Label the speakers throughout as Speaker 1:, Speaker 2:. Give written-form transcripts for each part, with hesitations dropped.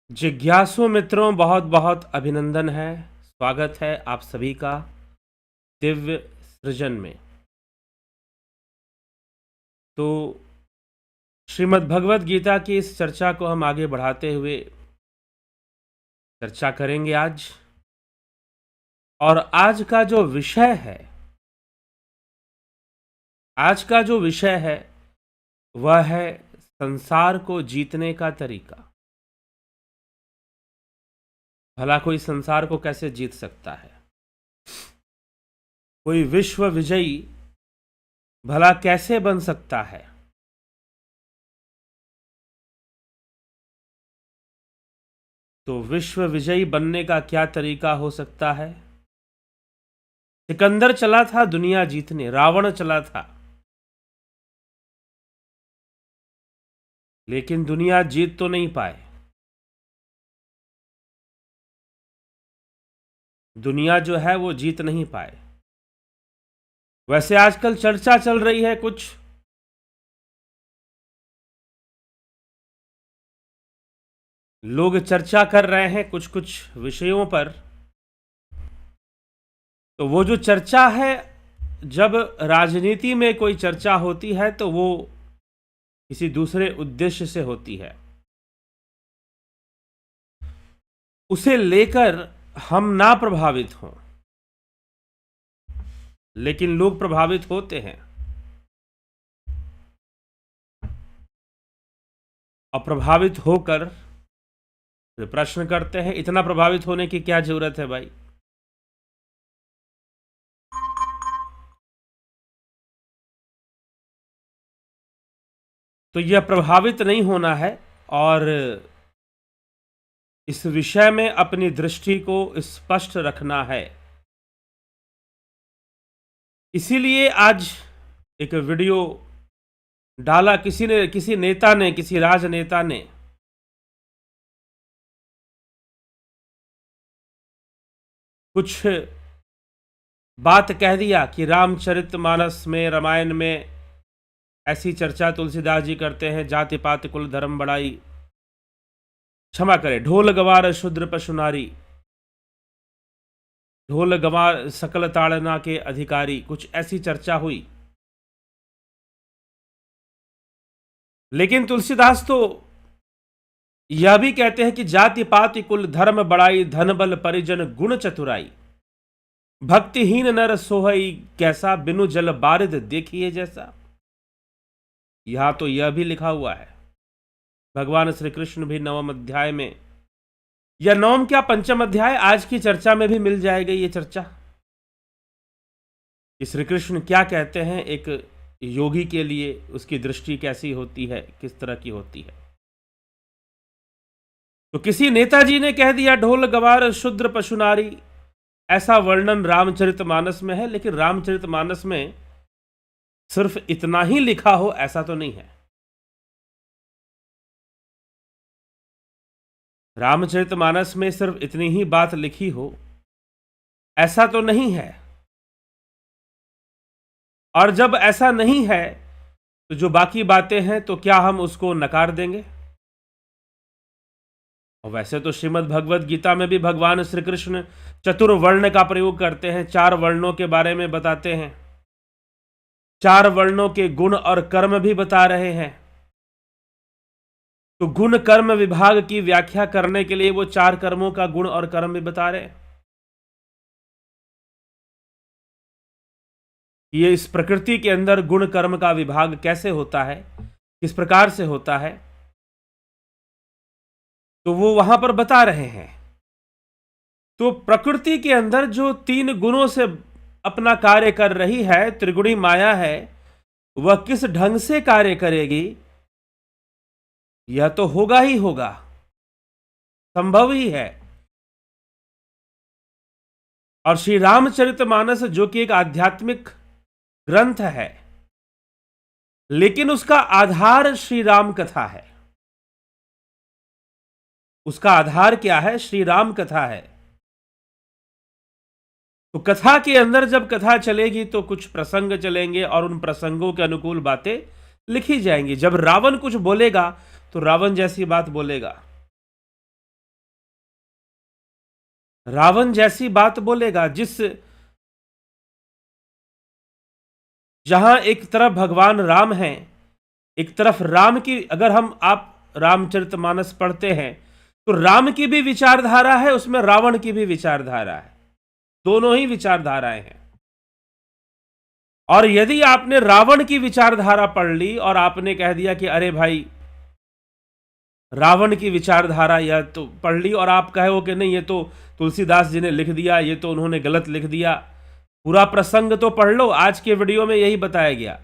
Speaker 1: जिज्ञासु मित्रों, बहुत बहुत अभिनंदन है। स्वागत है आप सभी का दिव्य सृजन में। तो श्रीमद् भगवत गीता की इस चर्चा को हम आगे बढ़ाते हुए चर्चा करेंगे आज। और आज का जो विषय है वह है संसार को जीतने का तरीका। भला कोई संसार को कैसे जीत सकता है? कोई विश्व विजयी भला कैसे बन सकता है? तो विश्व विजयी बनने का क्या तरीका हो सकता है? सिकंदर चला था दुनिया जीतने, रावण चला था, लेकिन दुनिया जीत तो नहीं पाए। दुनिया जो है वो जीत नहीं पाए। वैसे आजकल चर्चा चल रही है, कुछ लोग चर्चा कर रहे हैं कुछ कुछ विषयों पर। तो वो जो चर्चा है, जब राजनीति में कोई चर्चा होती है तो वो किसी दूसरे उद्देश्य से होती है। उसे लेकर हम ना प्रभावित हों, लेकिन लोग प्रभावित होते हैं। और प्रभावित होकर प्रश्न करते हैं, इतना प्रभावित होने की क्या जरूरत है भाई? तो यह प्रभावित नहीं होना है और इस विषय में अपनी दृष्टि को स्पष्ट रखना है। इसीलिए आज एक वीडियो डाला किसी नेता ने, किसी राजनेता ने। कुछ बात कह दिया कि रामचरितमानस में, रामायण में ऐसी चर्चा तुलसीदास जी करते हैं, जाति पात कुल धर्म बढ़ाई, क्षमा करे, ढोल गवार शूद्र पशु नारी, ढोल गवार सकल ताड़ना के अधिकारी, कुछ ऐसी चर्चा हुई। लेकिन तुलसीदास तो यह भी कहते हैं कि जाति पाति कुल धर्म बढ़ाई, धन बल परिजन गुण चतुराई, भक्तिहीन नर सोहई कैसा, बिनु जल बारिद देखिए जैसा। यहां तो यह भी लिखा हुआ है। भगवान श्री कृष्ण भी 9वें अध्याय में, या 9वें क्या 5वें अध्याय, आज की चर्चा में भी मिल जाएगी ये चर्चा कि श्री कृष्ण क्या कहते हैं एक योगी के लिए, उसकी दृष्टि कैसी होती है, किस तरह की होती है। तो किसी नेताजी ने कह दिया ढोल गवार शूद्र पशु नारी, ऐसा वर्णन रामचरितमानस में है। लेकिन रामचरितमानस में सिर्फ इतना ही लिखा हो ऐसा तो नहीं है। रामचरितमानस में सिर्फ इतनी ही बात लिखी हो ऐसा तो नहीं है। और जब ऐसा नहीं है तो जो बाकी बातें हैं, तो क्या हम उसको नकार देंगे? और वैसे तो श्रीमद् भगवत गीता में भी भगवान श्री कृष्ण चतुर्वर्ण का प्रयोग करते हैं, 4 वर्णों के बारे में बताते हैं, 4 वर्णों के गुण और कर्म भी बता रहे हैं। तो गुण कर्म विभाग की व्याख्या करने के लिए वो 4 कर्मों का गुण और कर्म भी बता रहे हैं। ये इस प्रकृति के अंदर गुण कर्म का विभाग कैसे होता है, किस प्रकार से होता है, तो वो वहां पर बता रहे हैं। तो प्रकृति के अंदर जो 3 गुणों से अपना कार्य कर रही है, त्रिगुणी माया है, वह किस ढंग से कार्य करेगी, यह तो होगा ही होगा, संभव ही है। और श्री रामचरितमानस जो कि एक आध्यात्मिक ग्रंथ है, लेकिन उसका आधार श्री राम कथा है। उसका आधार क्या है? श्री राम कथा है। तो कथा के अंदर जब कथा चलेगी तो कुछ प्रसंग चलेंगे और उन प्रसंगों के अनुकूल बातें लिखी जाएंगी। जब रावण कुछ बोलेगा तो रावण जैसी बात बोलेगा, रावण जैसी बात बोलेगा, जहां एक तरफ भगवान राम हैं, एक तरफ राम की, अगर आप रामचरितमानस पढ़ते हैं तो राम की भी विचारधारा है, उसमें रावण की भी विचारधारा है, दोनों ही विचारधाराएं हैं। और यदि आपने रावण की विचारधारा पढ़ ली और आपने कह दिया कि अरे भाई रावण की विचारधारा या तो पढ़ ली, और आप कहो कि नहीं ये तो तुलसीदास जी ने लिख दिया, ये तो उन्होंने गलत लिख दिया, पूरा प्रसंग तो पढ़ लो। आज के वीडियो में यही बताया गया,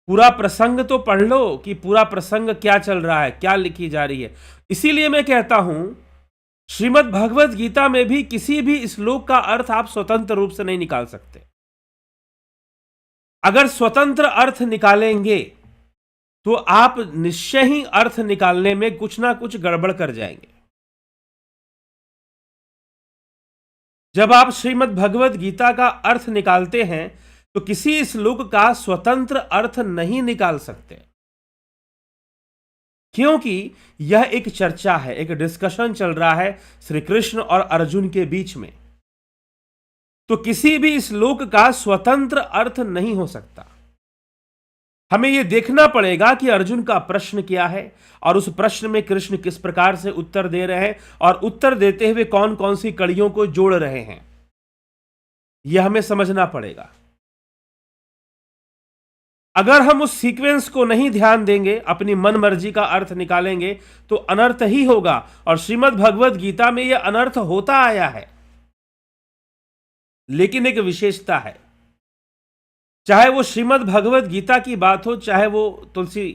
Speaker 1: पूरा प्रसंग तो पढ़ लो कि पूरा प्रसंग क्या चल रहा है, क्या लिखी जा रही है। इसीलिए मैं कहता हूं श्रीमद् भगवत गीता में भी किसी भी श्लोक का अर्थ आप स्वतंत्र रूप से नहीं निकाल सकते। अगर स्वतंत्र अर्थ निकालेंगे तो आप निश्चय ही अर्थ निकालने में कुछ ना कुछ गड़बड़ कर जाएंगे। जब आप श्रीमद् भगवत गीता का अर्थ निकालते हैं तो किसी श्लोक का स्वतंत्र अर्थ नहीं निकाल सकते, क्योंकि यह एक चर्चा है, एक डिस्कशन चल रहा है श्री कृष्ण और अर्जुन के बीच में। तो किसी भी श्लोक का स्वतंत्र अर्थ नहीं हो सकता। हमें यह देखना पड़ेगा कि अर्जुन का प्रश्न क्या है और उस प्रश्न में कृष्ण किस प्रकार से उत्तर दे रहे हैं, और उत्तर देते हुए कौन कौन सी कड़ियों को जोड़ रहे हैं, यह हमें समझना पड़ेगा। अगर हम उस सीक्वेंस को नहीं ध्यान देंगे, अपनी मन मर्जी का अर्थ निकालेंगे, तो अनर्थ ही होगा। और श्रीमद् भगवत गीता में यह अनर्थ होता आया है, लेकिन एक विशेषता है, चाहे वो श्रीमद् भगवत गीता की बात हो, चाहे वो तुलसी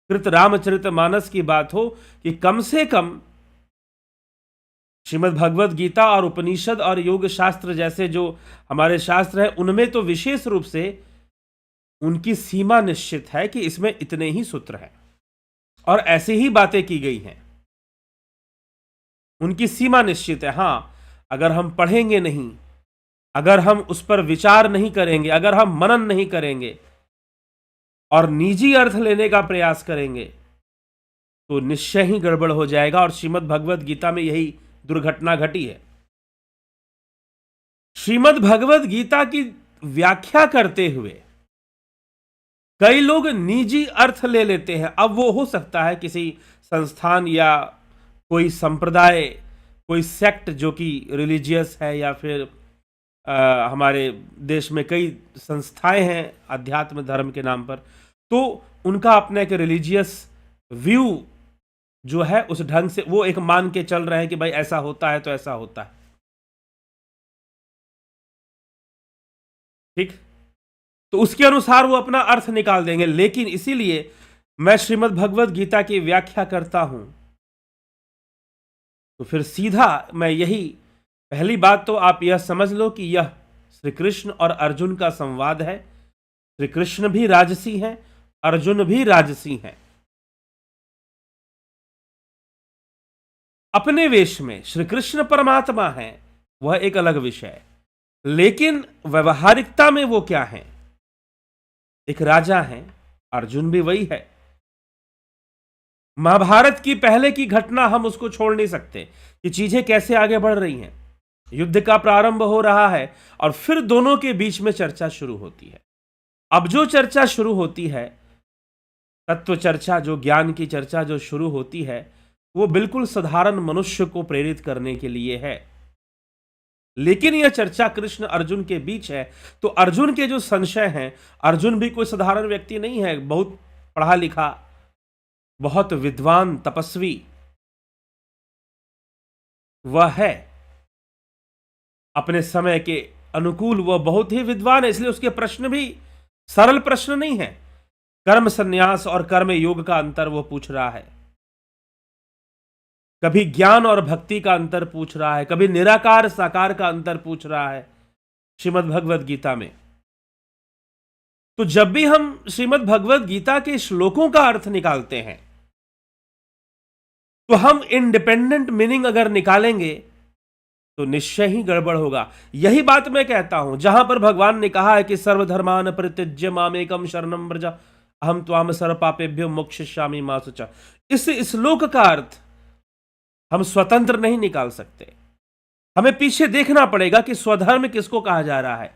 Speaker 1: कृत रामचरितमानस की बात हो, कि कम से कम श्रीमद् भगवत गीता और उपनिषद और योग शास्त्र जैसे जो हमारे शास्त्र हैं, उनमें तो विशेष रूप से उनकी सीमा निश्चित है कि इसमें इतने ही सूत्र हैं और ऐसी ही बातें की गई हैं। उनकी सीमा निश्चित है। हां, अगर हम पढ़ेंगे नहीं, अगर हम उस पर विचार नहीं करेंगे, अगर हम मनन नहीं करेंगे और निजी अर्थ लेने का प्रयास करेंगे, तो निश्चय ही गड़बड़ हो जाएगा। और श्रीमद् भगवत गीता में यही दुर्घटना घटी है। श्रीमद् भगवत गीता की व्याख्या करते हुए कई लोग निजी अर्थ ले लेते हैं। अब वो हो सकता है किसी संस्थान या कोई संप्रदाय, कोई सेक्ट जो कि रिलीजियस है, या फिर हमारे देश में कई संस्थाएं हैं अध्यात्म धर्म के नाम पर, तो उनका अपना एक रिलीजियस व्यू जो है उस ढंग से वो एक मान के चल रहे हैं कि भाई ऐसा होता है तो ऐसा होता है। ठीक, तो उसके अनुसार वो अपना अर्थ निकाल देंगे। लेकिन इसीलिए मैं श्रीमद् भगवत गीता की व्याख्या करता हूं, तो फिर सीधा मैं यही, पहली बात तो आप यह समझ लो कि यह श्री कृष्ण और अर्जुन का संवाद है। श्री कृष्ण भी राजसी हैं, अर्जुन भी राजसी हैं। अपने वेश में श्री कृष्ण परमात्मा हैं, वह एक अलग विषय है, लेकिन व्यवहारिकता में वो क्या हैं? एक राजा हैं, अर्जुन भी वही है। महाभारत की पहले की घटना हम उसको छोड़ नहीं सकते कि चीजें कैसे आगे बढ़ रही हैं। युद्ध का प्रारंभ हो रहा है और फिर दोनों के बीच में चर्चा शुरू होती है। अब जो चर्चा शुरू होती है, तत्व चर्चा, जो ज्ञान की चर्चा जो शुरू होती है, वो बिल्कुल साधारण मनुष्य को प्रेरित करने के लिए है। लेकिन यह चर्चा कृष्ण अर्जुन के बीच है, तो अर्जुन के जो संशय हैं, अर्जुन भी कोई साधारण व्यक्ति नहीं है, बहुत पढ़ा लिखा, बहुत विद्वान तपस्वी वह है। अपने समय के अनुकूल वह बहुत ही विद्वान है, इसलिए उसके प्रश्न भी सरल प्रश्न नहीं है। कर्म संन्यास और कर्म योग का अंतर वो पूछ रहा है, कभी ज्ञान और भक्ति का अंतर पूछ रहा है, कभी निराकार साकार का अंतर पूछ रहा है श्रीमद् भगवत गीता में। तो जब भी हम श्रीमद् भगवत गीता के श्लोकों का अर्थ निकालते हैं, तो हम इंडिपेंडेंट मीनिंग अगर निकालेंगे तो निश्चय ही गड़बड़ होगा। यही बात मैं कहता हूं, जहां पर भगवान ने कहा है कि सर्वधर्मान परित्यज्य मामेकम शरणम व्रज अहम त्वाम सर्व पापेभ्यो मोक्षयिष्यामि मा शुचा। इस श्लोक का अर्थ हम स्वतंत्र नहीं निकाल सकते। हमें पीछे देखना पड़ेगा कि स्वधर्म किसको कहा जा रहा है,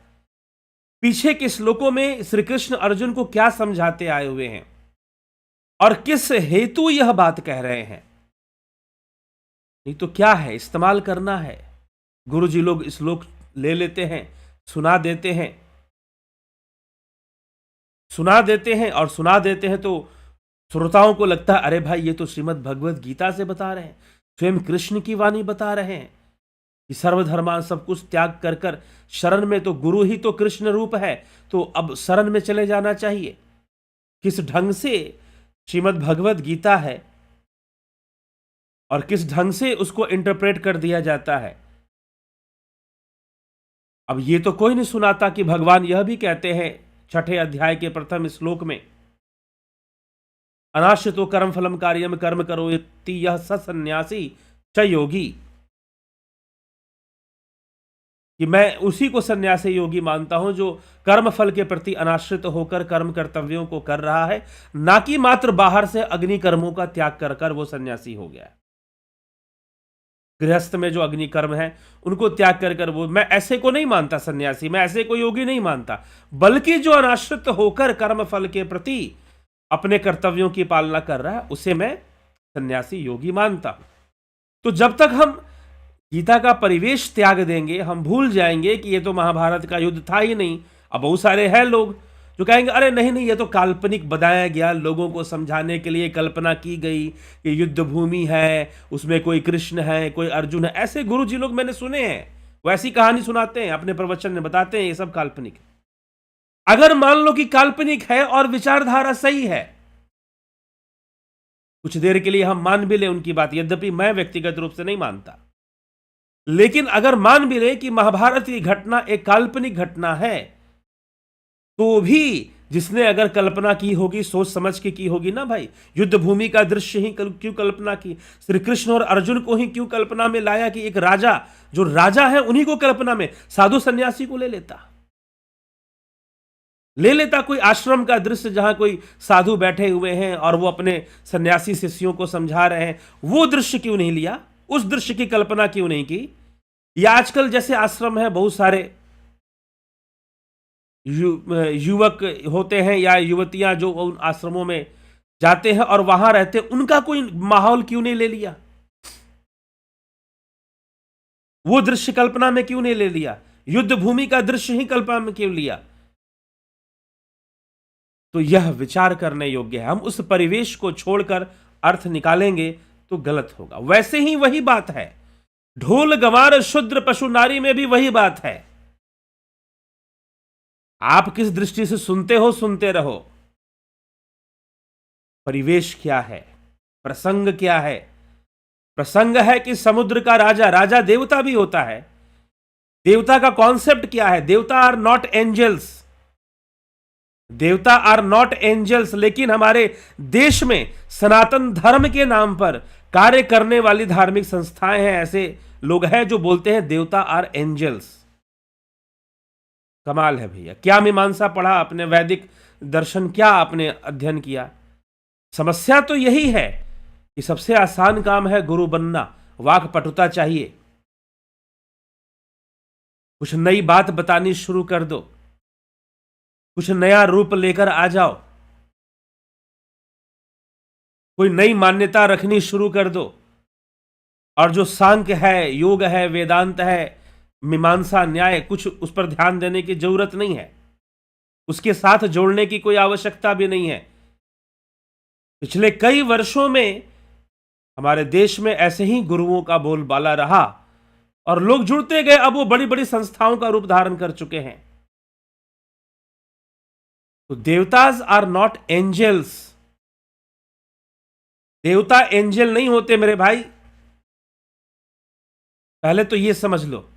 Speaker 1: पीछे के श्लोकों में श्री कृष्ण अर्जुन को क्या समझाते आए हुए हैं और किस हेतु यह बात कह रहे हैं। नहीं तो क्या है, इस्तेमाल करना है। गुरुजी लोग श्लोक ले लेते हैं, सुना देते हैं और सुना देते हैं तो श्रोताओं को लगता है अरे भाई ये तो श्रीमद् भगवत गीता से बता रहे हैं, स्वयं कृष्ण की वाणी बता रहे हैं कि सर्वधर्मान, सब कुछ त्याग कर कर शरण में, तो गुरु ही तो कृष्ण रूप है, तो अब शरण में चले जाना चाहिए। किस ढंग से श्रीमद् भगवत गीता है और किस ढंग से उसको इंटरप्रेट कर दिया जाता है। अब ये तो कोई नहीं सुनाता कि भगवान यह भी कहते हैं 6ठे अध्याय के प्रथम श्लोक में, अनाश्रितो कर्म फलम कार्यम कर्म करो इति यह सन्यासी च योगी, कि मैं उसी को सन्यासी योगी मानता हूं जो कर्म फल के प्रति अनाश्रित होकर कर्म कर्तव्यों को कर रहा है, ना कि मात्र बाहर से अग्नि कर्मों का त्याग कर कर वो सन्यासी हो गया है। गृहस्थ में जो अग्नि कर्म है उनको त्याग कर कर वो, मैं ऐसे को नहीं मानता सन्यासी, मैं ऐसे को योगी नहीं मानता, बल्कि जो अनाश्रित होकर कर्म फल के प्रति अपने कर्तव्यों की पालना कर रहा है उसे मैं सन्यासी योगी मानता हूं। तो जब तक हम गीता का परिवेश त्याग देंगे, हम भूल जाएंगे कि ये तो महाभारत का युद्ध था ही नहीं। अब बहुत सारे हैं लोग जो कहेंगे अरे नहीं नहीं ये तो काल्पनिक बनाया गया, लोगों को समझाने के लिए कल्पना की गई कि युद्ध भूमि है, उसमें कोई कृष्ण है, कोई अर्जुन है। ऐसे गुरु जी लोग मैंने सुने हैं, वो ऐसी कहानी सुनाते हैं, अपने प्रवचन में बताते हैं ये सब काल्पनिक है। अगर मान लो कि काल्पनिक है और विचारधारा सही है, कुछ देर के लिए हम मान भी ले उनकी बात, यद्यपि मैं व्यक्तिगत रूप से नहीं मानता, लेकिन अगर मान भी ले कि महाभारत की घटना एक काल्पनिक घटना है, तो भी जिसने अगर कल्पना की होगी सोच समझ के की होगी ना भाई। युद्ध भूमि का दृश्य ही क्यों कल्पना की, श्री कृष्ण और अर्जुन को ही क्यों कल्पना में लाया कि एक राजा, जो राजा है उन्हीं को कल्पना में, साधु सन्यासी को ले लेता कोई आश्रम का दृश्य जहां कोई साधु बैठे हुए हैं और वो अपने सन्यासी शिष्यों को समझा रहे हैं, वो दृश्य क्यों नहीं लिया, उस दृश्य की कल्पना क्यों नहीं की। या आजकल जैसे आश्रम है, बहुत सारे युवक होते हैं या युवतियां जो उन आश्रमों में जाते हैं और वहां रहते हैं, उनका कोई माहौल क्यों नहीं ले लिया, वो दृश्य कल्पना में क्यों नहीं ले लिया, युद्ध भूमि का दृश्य ही कल्पना में क्यों लिया। तो यह विचार करने योग्य है। हम उस परिवेश को छोड़कर अर्थ निकालेंगे तो गलत होगा। वैसे ही वही बात है, ढोल गंवार शूद्र पशु नारी में भी वही बात है। आप किस दृष्टि से सुनते हो, सुनते रहो। परिवेश क्या है, प्रसंग क्या है। प्रसंग है कि समुद्र का राजा, राजा देवता भी होता है। देवता का कॉन्सेप्ट क्या है, देवता आर नॉट एंजल्स, देवता आर नॉट एंजल्स। लेकिन हमारे देश में सनातन धर्म के नाम पर कार्य करने वाली धार्मिक संस्थाएं हैं, ऐसे लोग हैं जो बोलते हैं देवता आर एंजल्स। कमाल है भैया। क्या मीमांसा पढ़ा आपने, वैदिक दर्शन क्या आपने अध्ययन किया। समस्या तो यही है कि सबसे आसान काम है गुरु बनना, वाक पटुता चाहिए। कुछ नई बात बतानी शुरू कर दो, कुछ नया रूप लेकर आ जाओ, कोई नई मान्यता रखनी शुरू कर दो। और जो सांख्य है, योग है, वेदांत है, मीमांसा, न्याय, कुछ उस पर ध्यान देने की जरूरत नहीं है, उसके साथ जोड़ने की कोई आवश्यकता भी नहीं है। पिछले कई वर्षों में हमारे देश में ऐसे ही गुरुओं का बोलबाला रहा और लोग जुड़ते गए। अब वो बड़ी बड़ी संस्थाओं का रूप धारण कर चुके हैं। तो देवताज आर नॉट एंजल्स। देवता एंजल नहीं होते मेरे भाई, पहले तो ये समझ लो।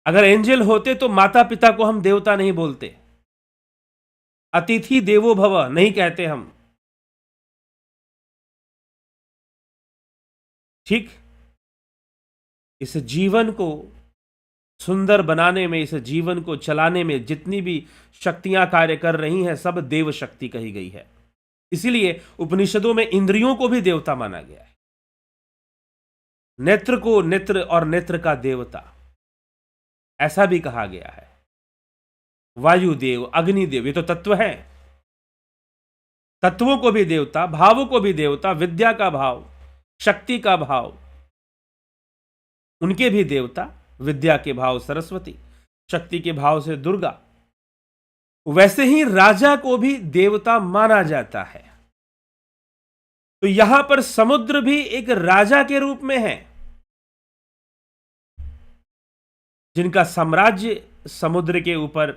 Speaker 1: अगर एंजल होते तो माता पिता को हम देवता नहीं बोलते, अतिथि देवो भव नहीं कहते हम। ठीक, इस जीवन को सुंदर बनाने में, इस जीवन को चलाने में जितनी भी शक्तियां कार्य कर रही हैं, सब देव शक्ति कही गई है। इसीलिए उपनिषदों में इंद्रियों को भी देवता माना गया है। नेत्र को नेत्र और नेत्र का देवता ऐसा भी कहा गया है। वायुदेव, अग्निदेव, ये तो तत्व है, तत्वों को भी देवता, भावों को भी देवता, विद्या का भाव, शक्ति का भाव, उनके भी देवता। विद्या के भाव सरस्वती, शक्ति के भाव से दुर्गा। वैसे ही राजा को भी देवता माना जाता है। तो यहां पर समुद्र भी एक राजा के रूप में है, जिनका साम्राज्य समुद्र के ऊपर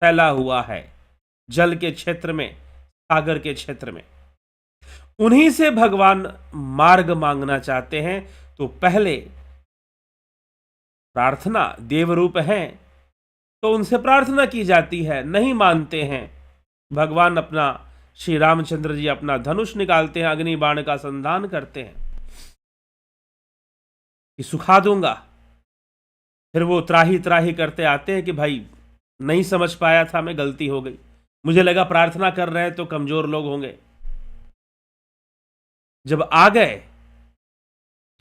Speaker 1: फैला हुआ है, जल के क्षेत्र में, सागर के क्षेत्र में। उन्हीं से भगवान मार्ग मांगना चाहते हैं। तो पहले प्रार्थना, देवरूप हैं तो उनसे प्रार्थना की जाती है। नहीं मानते हैं, भगवान अपना, श्री रामचंद्र जी अपना धनुष निकालते हैं, अग्नि बाण का संधान करते हैं कि सुखा दूंगा। फिर वो त्राही त्राही करते आते हैं कि भाई नहीं समझ पाया था मैं, गलती हो गई, मुझे लगा प्रार्थना कर रहे हैं तो कमजोर लोग होंगे। जब आ गए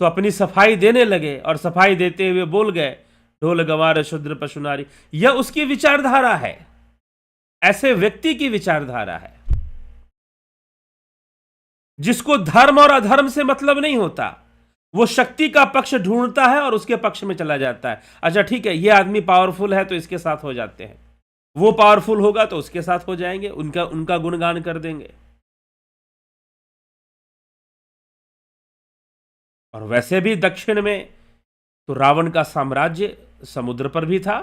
Speaker 1: तो अपनी सफाई देने लगे और सफाई देते हुए बोल गए, ढोल गंवार शूद्र पशु नारी। यह उसकी विचारधारा है, ऐसे व्यक्ति की विचारधारा है जिसको धर्म और अधर्म से मतलब नहीं होता। वो शक्ति का पक्ष ढूंढता है और उसके पक्ष में चला जाता है। अच्छा ठीक है, ये आदमी पावरफुल है तो इसके साथ हो जाते हैं, वो पावरफुल होगा तो उसके साथ हो जाएंगे, उनका गुणगान कर देंगे। और वैसे भी दक्षिण में तो रावण का साम्राज्य समुद्र पर भी था।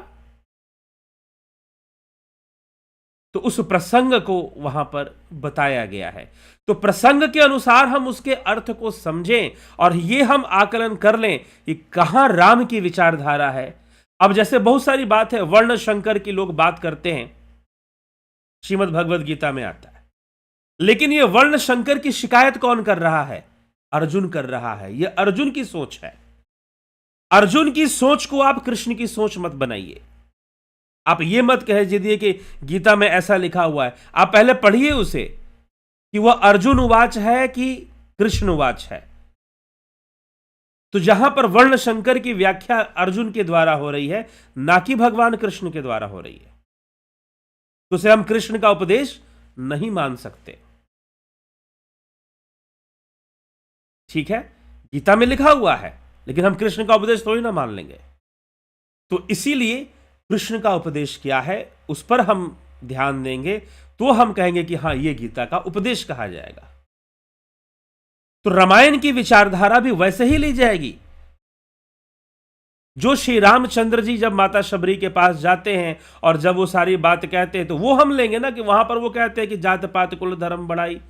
Speaker 1: तो उस प्रसंग को वहां पर बताया गया है। तो प्रसंग के अनुसार हम उसके अर्थ को समझें और ये हम आकलन कर लें कि कहां राम की विचारधारा है। अब जैसे बहुत सारी बात है, वर्ण शंकर की लोग बात करते हैं, श्रीमद् भगवद गीता में आता है, लेकिन ये वर्ण शंकर की शिकायत कौन कर रहा है? अर्जुन कर रहा है। यह अर्जुन की सोच है। अर्जुन की सोच को आप कृष्ण की सोच मत बनाइए। आप ये मत कह दीजिए कि गीता में ऐसा लिखा हुआ है। आप पहले पढ़िए उसे कि वह अर्जुन उवाच है कि कृष्ण उवाच है। तो जहां पर वर्ण शंकर की व्याख्या अर्जुन के द्वारा हो रही है, ना कि भगवान कृष्ण के द्वारा हो रही है, तो उसे हम कृष्ण का उपदेश नहीं मान सकते। ठीक है, गीता में लिखा हुआ है, लेकिन हम कृष्ण का उपदेश थोड़ी ना मान लेंगे। तो इसीलिए कृष्ण का उपदेश क्या है उस पर हम ध्यान देंगे, तो हम कहेंगे कि हां, यह गीता का उपदेश कहा जाएगा। तो रामायण की विचारधारा भी वैसे ही ली जाएगी। जो श्री रामचंद्र जी जब माता शबरी के पास जाते हैं और जब वो सारी बात कहते हैं, तो वो हम लेंगे ना कि वहां पर वो कहते हैं कि जात पात कुल धर्म बढ़ाई,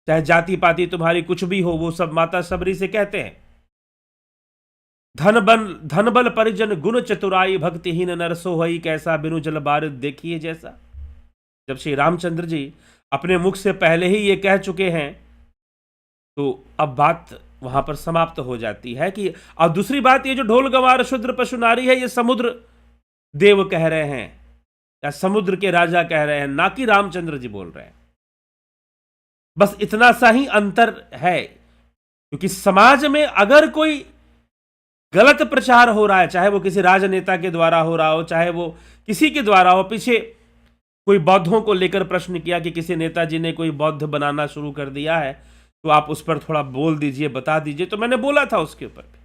Speaker 1: चाहे जाति पाति तुम्हारी कुछ भी हो, वो सब माता शबरी से कहते हैं। धन बल परिजन गुण चतुराई, भक्तिहीन नर सोहई, कैसा बिनु जल बारिद देखिए जैसा। जब श्री रामचंद्र जी अपने मुख से पहले ही ये कह चुके हैं, तो अब बात वहां पर समाप्त हो जाती है कि, और दूसरी बात, ये जो ढोल गंवार शूद्र पशु नारी है, ये समुद्र देव कह रहे हैं या समुद्र के राजा कह रहे हैं, ना कि रामचंद्र जी बोल रहे हैं। बस इतना सा ही अंतर है, क्योंकि समाज में अगर कोई गलत प्रचार हो रहा है, चाहे वो किसी राजनेता के द्वारा हो रहा हो, चाहे वो किसी के द्वारा हो। पीछे कोई बौद्धों को लेकर प्रश्न किया कि किसी नेताजी ने कोई बौद्ध बनाना शुरू कर दिया है, तो आप उस पर थोड़ा बोल दीजिए, बता दीजिए। तो मैंने बोला था उसके ऊपर भी।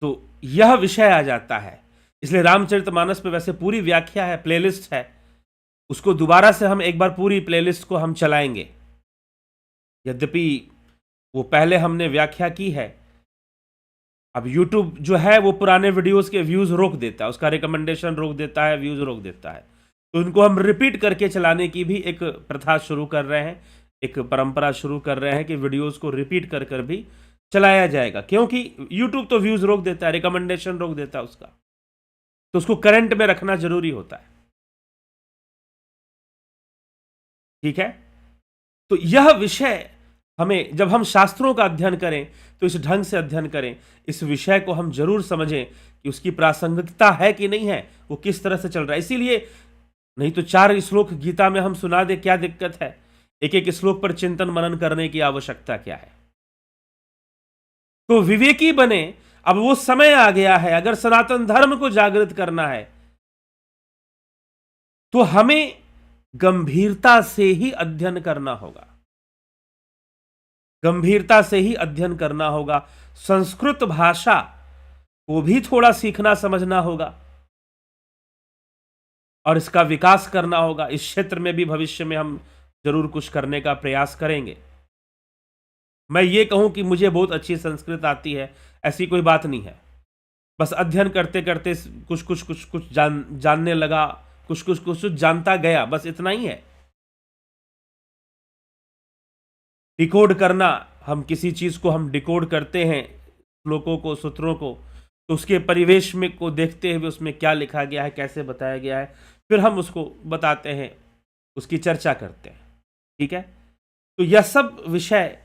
Speaker 1: तो यह विषय आ जाता है। इसलिए रामचरितमानस पे वैसे पूरी व्याख्या है, प्लेलिस्ट है, उसको दोबारा से हम एक बार पूरी प्लेलिस्ट को हम चलाएंगे। यद्यपि वो पहले हमने व्याख्या की है, अब YouTube जो है वो पुराने वीडियोस के व्यूज रोक देता है, उसका रिकमेंडेशन रोक देता है, व्यूज रोक देता है। तो इनको हम रिपीट करके चलाने की भी एक प्रथा शुरू कर रहे हैं, एक परंपरा शुरू कर रहे हैं कि वीडियोस को रिपीट कर कर भी चलाया जाएगा। क्योंकि YouTube तो व्यूज रोक देता है, रिकमेंडेशन रोक देता है उसका, तो उसको करंट में रखना जरूरी होता है। ठीक है, तो यह विषय हमें, जब हम शास्त्रों का अध्ययन करें तो इस ढंग से अध्ययन करें, इस विषय को हम जरूर समझें कि उसकी प्रासंगिकता है कि नहीं है, वो किस तरह से चल रहा है। इसीलिए नहीं तो 4 श्लोक गीता में हम सुना दे, क्या दिक्कत है। एक एक श्लोक पर चिंतन मनन करने की आवश्यकता क्या है। तो विवेकी बने। अब वो समय आ गया है, अगर सनातन धर्म को जागृत करना है तो हमें गंभीरता से ही अध्ययन करना होगा, गंभीरता से ही अध्ययन करना होगा। संस्कृत भाषा को भी थोड़ा सीखना समझना होगा और इसका विकास करना होगा। इस क्षेत्र में भी भविष्य में हम जरूर कुछ करने का प्रयास करेंगे। मैं ये कहूं कि मुझे बहुत अच्छी संस्कृत आती है, ऐसी कोई बात नहीं है। बस अध्ययन करते करते कुछ कुछ कुछ कुछ जानने लगा, कुछ कुछ कुछ कुछ जानता गया, बस इतना ही है। डिकोड करना, हम किसी चीज को हम डिकोड करते हैं, श्लोकों को, सूत्रों को, तो उसके परिवेश में को देखते हुए उसमें क्या लिखा गया है, कैसे बताया गया है, फिर हम उसको बताते हैं, उसकी चर्चा करते हैं। ठीक है, तो यह सब विषय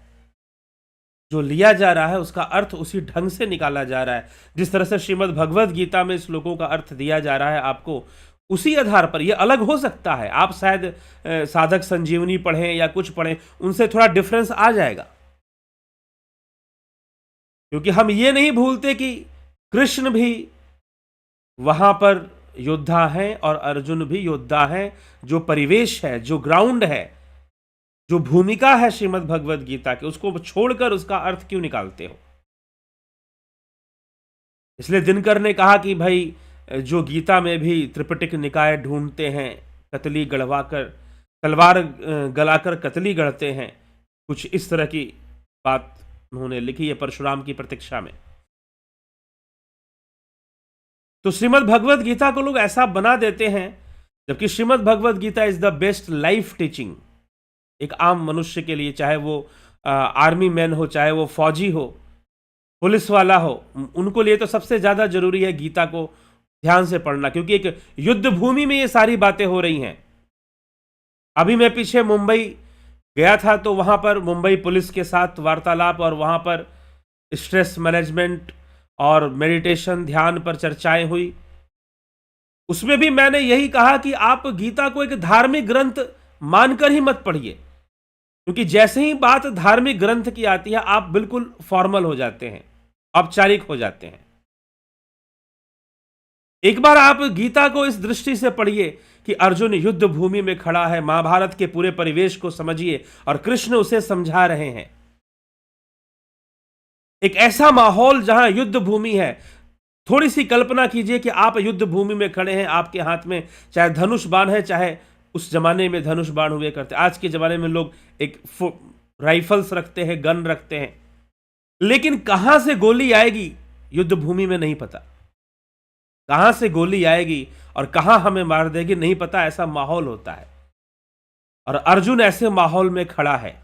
Speaker 1: जो लिया जा रहा है उसका अर्थ उसी ढंग से निकाला जा रहा है। जिस तरह से श्रीमद् भगवद गीता में श्लोकों का अर्थ दिया जा रहा है आपको, उसी आधार पर यह अलग हो सकता है। आप शायद साधक संजीवनी पढ़ें या कुछ पढ़ें, उनसे थोड़ा डिफरेंस आ जाएगा, क्योंकि हम ये नहीं भूलते कि कृष्ण भी वहां पर योद्धा हैं और अर्जुन भी योद्धा हैं। जो परिवेश है, जो ग्राउंड है, जो भूमिका है श्रीमद् भगवद गीता के, उसको छोड़कर उसका अर्थ क्यों निकालते हो। इसलिए दिनकर ने कहा कि भाई जो गीता में भी त्रिपिटक निकाय ढूंढते हैं, कतली गढ़वाकर, तलवार गलाकर कतली गढ़ते हैं, कुछ इस तरह की बात उन्होंने लिखी है परशुराम की प्रतीक्षा में। तो श्रीमद् भगवद गीता को लोग ऐसा बना देते हैं, जबकि Shrimad Bhagavad Gita is the best life teaching एक आम मनुष्य के लिए, चाहे वो आर्मी मैन हो, चाहे वो फौजी हो, पुलिस वाला हो, उनको लिए तो सबसे ज्यादा जरूरी है गीता को ध्यान से पढ़ना, क्योंकि एक युद्ध भूमि में ये सारी बातें हो रही हैं। अभी मैं पीछे मुंबई गया था, तो वहां पर मुंबई पुलिस के साथ वार्तालाप और वहां पर स्ट्रेस मैनेजमेंट और मेडिटेशन, ध्यान पर चर्चाएं हुई। उसमें भी मैंने यही कहा कि आप गीता को एक धार्मिक ग्रंथ मानकर ही मत पढ़िए, क्योंकि जैसे ही बात धार्मिक ग्रंथ की आती है आप बिल्कुल फॉर्मल हो जाते हैं, औपचारिक हो जाते हैं। एक बार आप गीता को इस दृष्टि से पढ़िए कि अर्जुन युद्ध भूमि में खड़ा है, महाभारत के पूरे परिवेश को समझिए और कृष्ण उसे समझा रहे हैं। एक ऐसा माहौल जहां युद्ध भूमि है, थोड़ी सी कल्पना कीजिए कि आप युद्ध भूमि में खड़े हैं, आपके हाथ में चाहे धनुष बाण है, चाहे उस जमाने में धनुष बाण हुए करते, आज के जमाने में लोग एक राइफल्स रखते हैं, गन रखते हैं, लेकिन कहां से गोली आएगी युद्ध भूमि में नहीं पता, कहां से गोली आएगी और कहां हमें मार देगी नहीं पता, ऐसा माहौल होता है। और अर्जुन ऐसे माहौल में खड़ा है,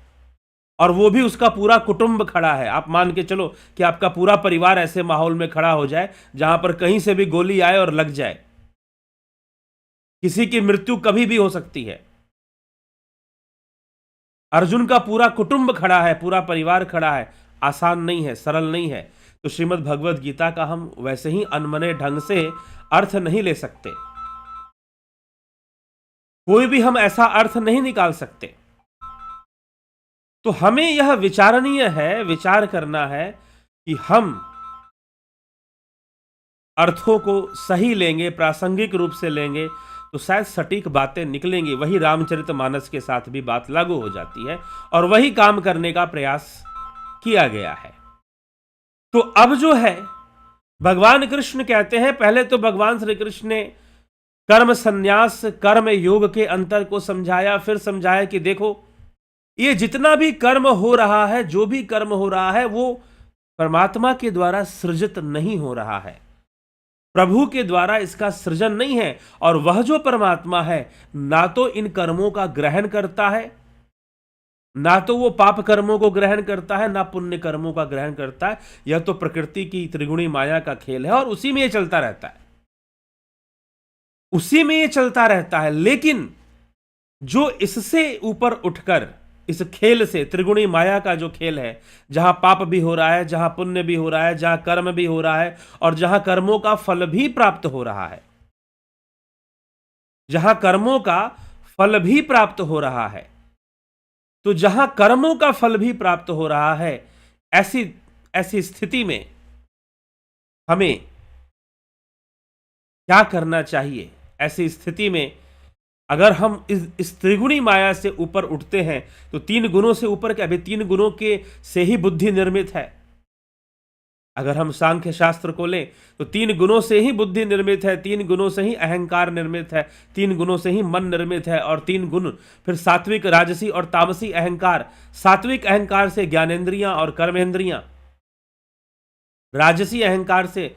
Speaker 1: और वो भी उसका पूरा कुटुंब खड़ा है। आप मान के चलो कि आपका पूरा परिवार ऐसे माहौल में खड़ा हो जाए जहां पर कहीं से भी गोली आए और लग जाए, किसी की मृत्यु कभी भी हो सकती है। अर्जुन का पूरा कुटुंब खड़ा है, पूरा परिवार खड़ा है, आसान नहीं है, सरल नहीं है। तो श्रीमद् भगवद गीता का हम वैसे ही अनमने ढंग से अर्थ नहीं ले सकते, कोई भी हम ऐसा अर्थ नहीं निकाल सकते। तो हमें यह विचारणीय है, विचार करना है कि हम अर्थों को सही लेंगे, प्रासंगिक रूप से लेंगे तो शायद सटीक बातें निकलेंगी। वही रामचरितमानस के साथ भी बात लागू हो जाती है और वही काम करने का प्रयास किया गया है। तो अब जो है भगवान कृष्ण कहते हैं, पहले तो भगवान श्री कृष्ण ने कर्म संन्यास, कर्म योग के अंतर को समझाया, फिर समझाया कि देखो ये जितना भी कर्म हो रहा है, जो भी कर्म हो रहा है, वो परमात्मा के द्वारा सृजित नहीं हो रहा है, प्रभु के द्वारा इसका सृजन नहीं है। और वह जो परमात्मा है ना तो इन कर्मों का ग्रहण करता है, ना तो वो पाप कर्मों को ग्रहण करता है, ना पुण्य कर्मों का ग्रहण करता है। यह तो प्रकृति की त्रिगुणी माया का खेल है और उसी में ये चलता रहता है, उसी में ये चलता रहता है। लेकिन जो इससे ऊपर उठकर, इस खेल से, त्रिगुणी माया का जो खेल है, जहां पाप भी हो रहा है, जहां पुण्य भी हो रहा है, जहां कर्म भी हो रहा है और जहां कर्मों का फल भी प्राप्त हो रहा है, जहां कर्मों का फल भी प्राप्त हो रहा है, तो जहां कर्मों का फल भी प्राप्त हो रहा है, ऐसी ऐसी स्थिति में हमें क्या करना चाहिए? ऐसी स्थिति में अगर हम इस त्रिगुणी माया से ऊपर उठते हैं, तो 3 गुणों से ऊपर के, अभी 3 गुणों के से ही बुद्धि निर्मित है। अगर हम सांख्य शास्त्र को लें तो 3 गुणों से ही बुद्धि निर्मित है, 3 गुणों से ही अहंकार निर्मित है, 3 गुणों से ही मन निर्मित है, और 3 गुण फिर सात्विक, राजसी और तामसी अहंकार। सात्विक अहंकार से ज्ञानेंद्रियां और कर्मेंद्रियां, राजसी अहंकार से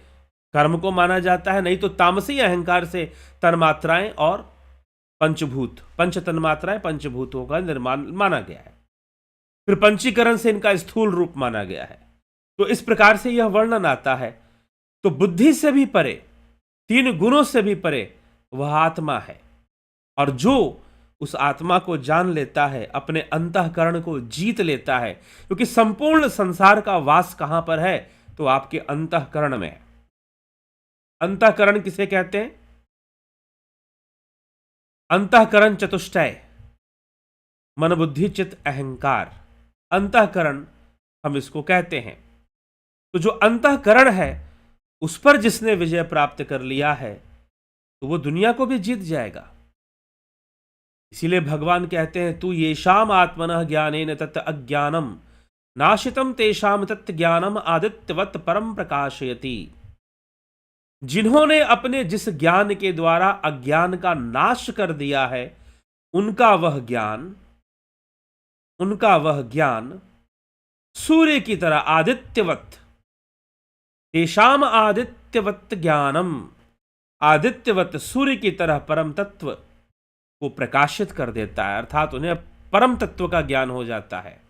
Speaker 1: कर्म को माना जाता है, नहीं तो तामसी अहंकार से तन्मात्राएं और पंचभूत, पंच तन्मात्राएं पंचभूतों का निर्माण माना गया है। फिर पंचीकरण से इनका स्थूल रूप माना गया है। तो इस प्रकार से यह वर्णन आता है। तो बुद्धि से भी परे, 3 गुणों से भी परे वह आत्मा है, और जो उस आत्मा को जान लेता है, अपने अंतःकरण को जीत लेता है, क्योंकि संपूर्ण संसार का वास कहां पर है? तो आपके अंतःकरण में है। अंतःकरण किसे कहते हैं? अंतःकरण चतुष्टय, मन बुद्धि चित्त अहंकार, अंतःकरण हम इसको कहते हैं। तो जो अंतःकरण है, उस पर जिसने विजय प्राप्त कर लिया है, तो वो दुनिया को भी जीत जाएगा। इसीलिए भगवान कहते हैं, तू येषाम आत्मनः ज्ञानेन तत् अज्ञानम नाशितम तेषाम तत् ज्ञानम आदित्यवत् परम प्रकाशयति। जिन्होंने अपने जिस ज्ञान के द्वारा अज्ञान का नाश कर दिया है, उनका वह ज्ञान सूर्य की तरह आदित्यवत, तेषाम आदित्यवत ज्ञानम, आदित्यवत सूर्य की तरह परम तत्व को प्रकाशित कर देता है, अर्थात उन्हें परम तत्व का ज्ञान हो जाता है,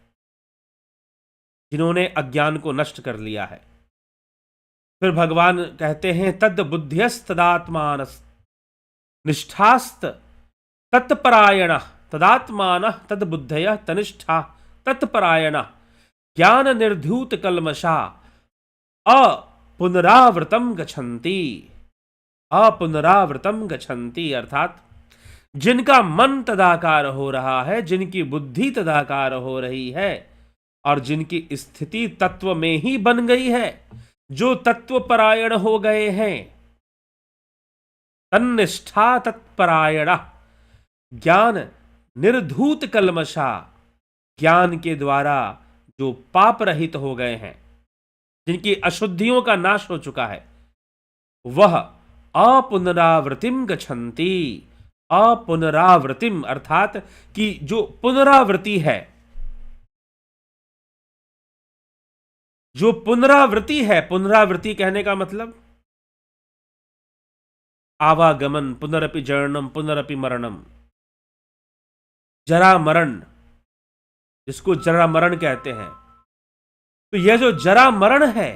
Speaker 1: जिन्होंने अज्ञान को नष्ट कर लिया है। फिर भगवान कहते हैं, तद बुद्ध्यस्तदात्मान निष्ठास्त तत्परायण, तदात्मान तद बुद्धय तनिष्ठा तत्परायण ज्ञान निर्धूत कल्मषा अपुनरावृतम गच्छन्ति। अपुनरावृतम गच्छन्ति अर्थात जिनका मन तदाकार हो रहा है, जिनकी बुद्धि तदाकार हो रही है, और जिनकी स्थिति तत्व में ही बन गई है, जो तत्व परायण हो गए हैं, तन्निष्ठा तत्परायण ज्ञान निर्धूत कल्मषा, ज्ञान के द्वारा जो पाप रहित हो गए हैं, जिनकी अशुद्धियों का नाश हो चुका है, वह अपुनरावृतिम गच्छन्ति। अपुनरावृतिम अर्थात कि जो पुनरावृत्ति है, जो पुनरावृत्ति है, पुनरावृत्ति कहने का मतलब आवागमन, पुनरपि जरणम पुनरपि मरणम, जरा मरण, जिसको जरा मरण कहते हैं। तो यह जो जरा मरण है,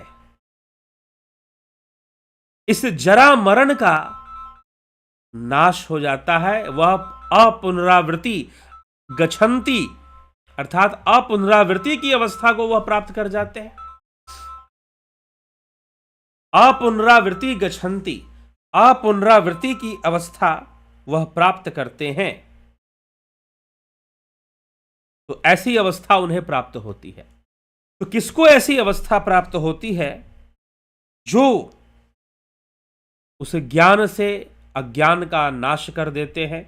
Speaker 1: इस जरा मरण का नाश हो जाता है, वह अपुनरावृत्ति गच्छन्ति अर्थात अपुनरावृत्ति की अवस्था को वह प्राप्त कर जाते हैं। अपुनरावृत्ति गच्छन्ति, अपुनरावृत्ति की अवस्था वह प्राप्त करते हैं। तो ऐसी अवस्था उन्हें प्राप्त होती है। तो किसको ऐसी अवस्था प्राप्त होती है? जो उस ज्ञान से अज्ञान का नाश कर देते हैं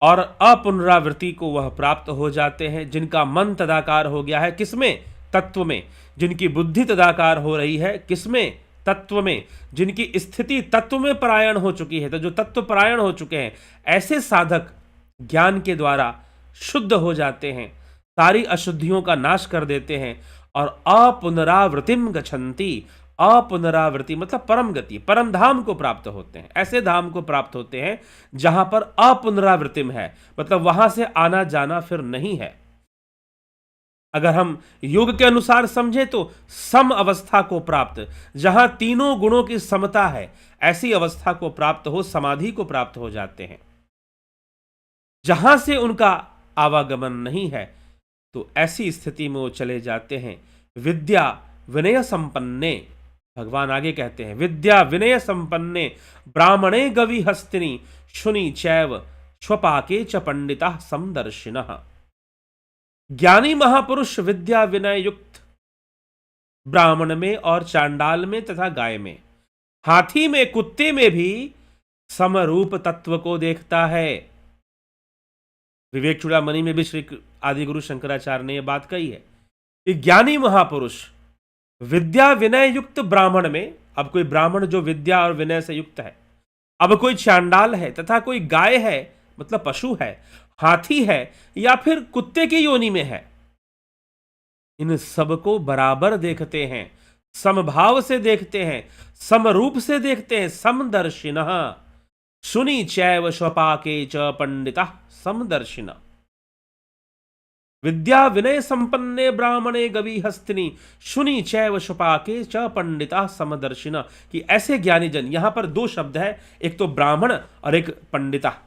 Speaker 1: और अपुनरावृत्ति को वह प्राप्त हो जाते हैं, जिनका मन तदाकार हो गया है, किसमें? तत्व में। जिनकी बुद्धि तदाकार हो रही है, किसमें? तत्व में। जिनकी स्थिति तत्व में परायण हो चुकी है। तो जो तत्व परायण हो चुके हैं, ऐसे साधक ज्ञान के द्वारा शुद्ध हो जाते हैं, सारी अशुद्धियों का नाश कर देते हैं और अपुनरावृतिम गच्छन्ति। अपुनरावृत्ति मतलब परम गति, परम धाम को प्राप्त होते हैं। ऐसे धाम को प्राप्त होते हैं जहां पर अपुनरावृतिम है, मतलब वहां से आना जाना फिर नहीं है। अगर हम योग के अनुसार समझे तो सम अवस्था को प्राप्त, जहां तीनों गुणों की समता है, ऐसी अवस्था को प्राप्त हो, समाधि को प्राप्त हो जाते हैं। जहां से उनका आवागमन नहीं है, तो ऐसी स्थिति में वो चले जाते हैं विद्या विनय संपन्ने। भगवान आगे कहते हैं, विद्या विनय संपन्ने ब्राह्मणे गवि हस्तिनी शुनि चैव स्वपाके च पंडिता समदर्शिनः। ज्ञानी महापुरुष विद्या विनय युक्त ब्राह्मण में और चांडाल में तथा गाय में, हाथी में, कुत्ते में भी समरूप तत्व को देखता है। विवेक चूड़ामणि में भी श्री आदि गुरु शंकराचार्य ने यह बात कही है कि ज्ञानी महापुरुष विद्या विनय युक्त ब्राह्मण में, अब कोई ब्राह्मण जो विद्या और विनय से युक्त है, अब कोई चांडाल है तथा कोई गाय है मतलब पशु है, हाथी है या फिर कुत्ते की योनि में है, इन सबको बराबर देखते हैं, समभाव से देखते हैं, समरूप से देखते हैं। समदर्शिनः शुनि चैव स्वपाके च पंडिता समदर्शिना। विद्या विनय संपन्ने ब्राह्मणे गवी हस्तिनी शुनि चैव स्वपाके च पंडिता समदर्शिना, कि ऐसे ज्ञानी जन, यहां पर दो शब्द है, एक तो ब्राह्मण और एक पंडिता।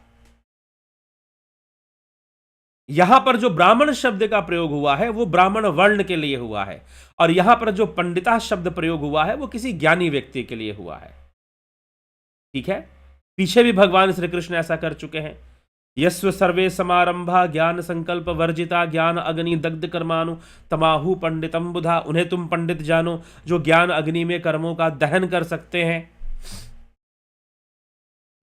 Speaker 1: यहां पर जो ब्राह्मण शब्द का प्रयोग हुआ है वो ब्राह्मण वर्ण के लिए हुआ है, और यहां पर जो पंडिता शब्द प्रयोग हुआ है वो किसी ज्ञानी व्यक्ति के लिए हुआ है। ठीक है, पीछे भी भगवान श्री कृष्ण ऐसा कर चुके हैं। यस्व सर्वे समारंभा ज्ञान संकल्प वर्जिता ज्ञान अग्नि दग्ध कर्मानु तमाहु पंडितम बुधा, उन्हें तुम पंडित जानो जो ज्ञान अग्नि में कर्मों का दहन कर सकते हैं।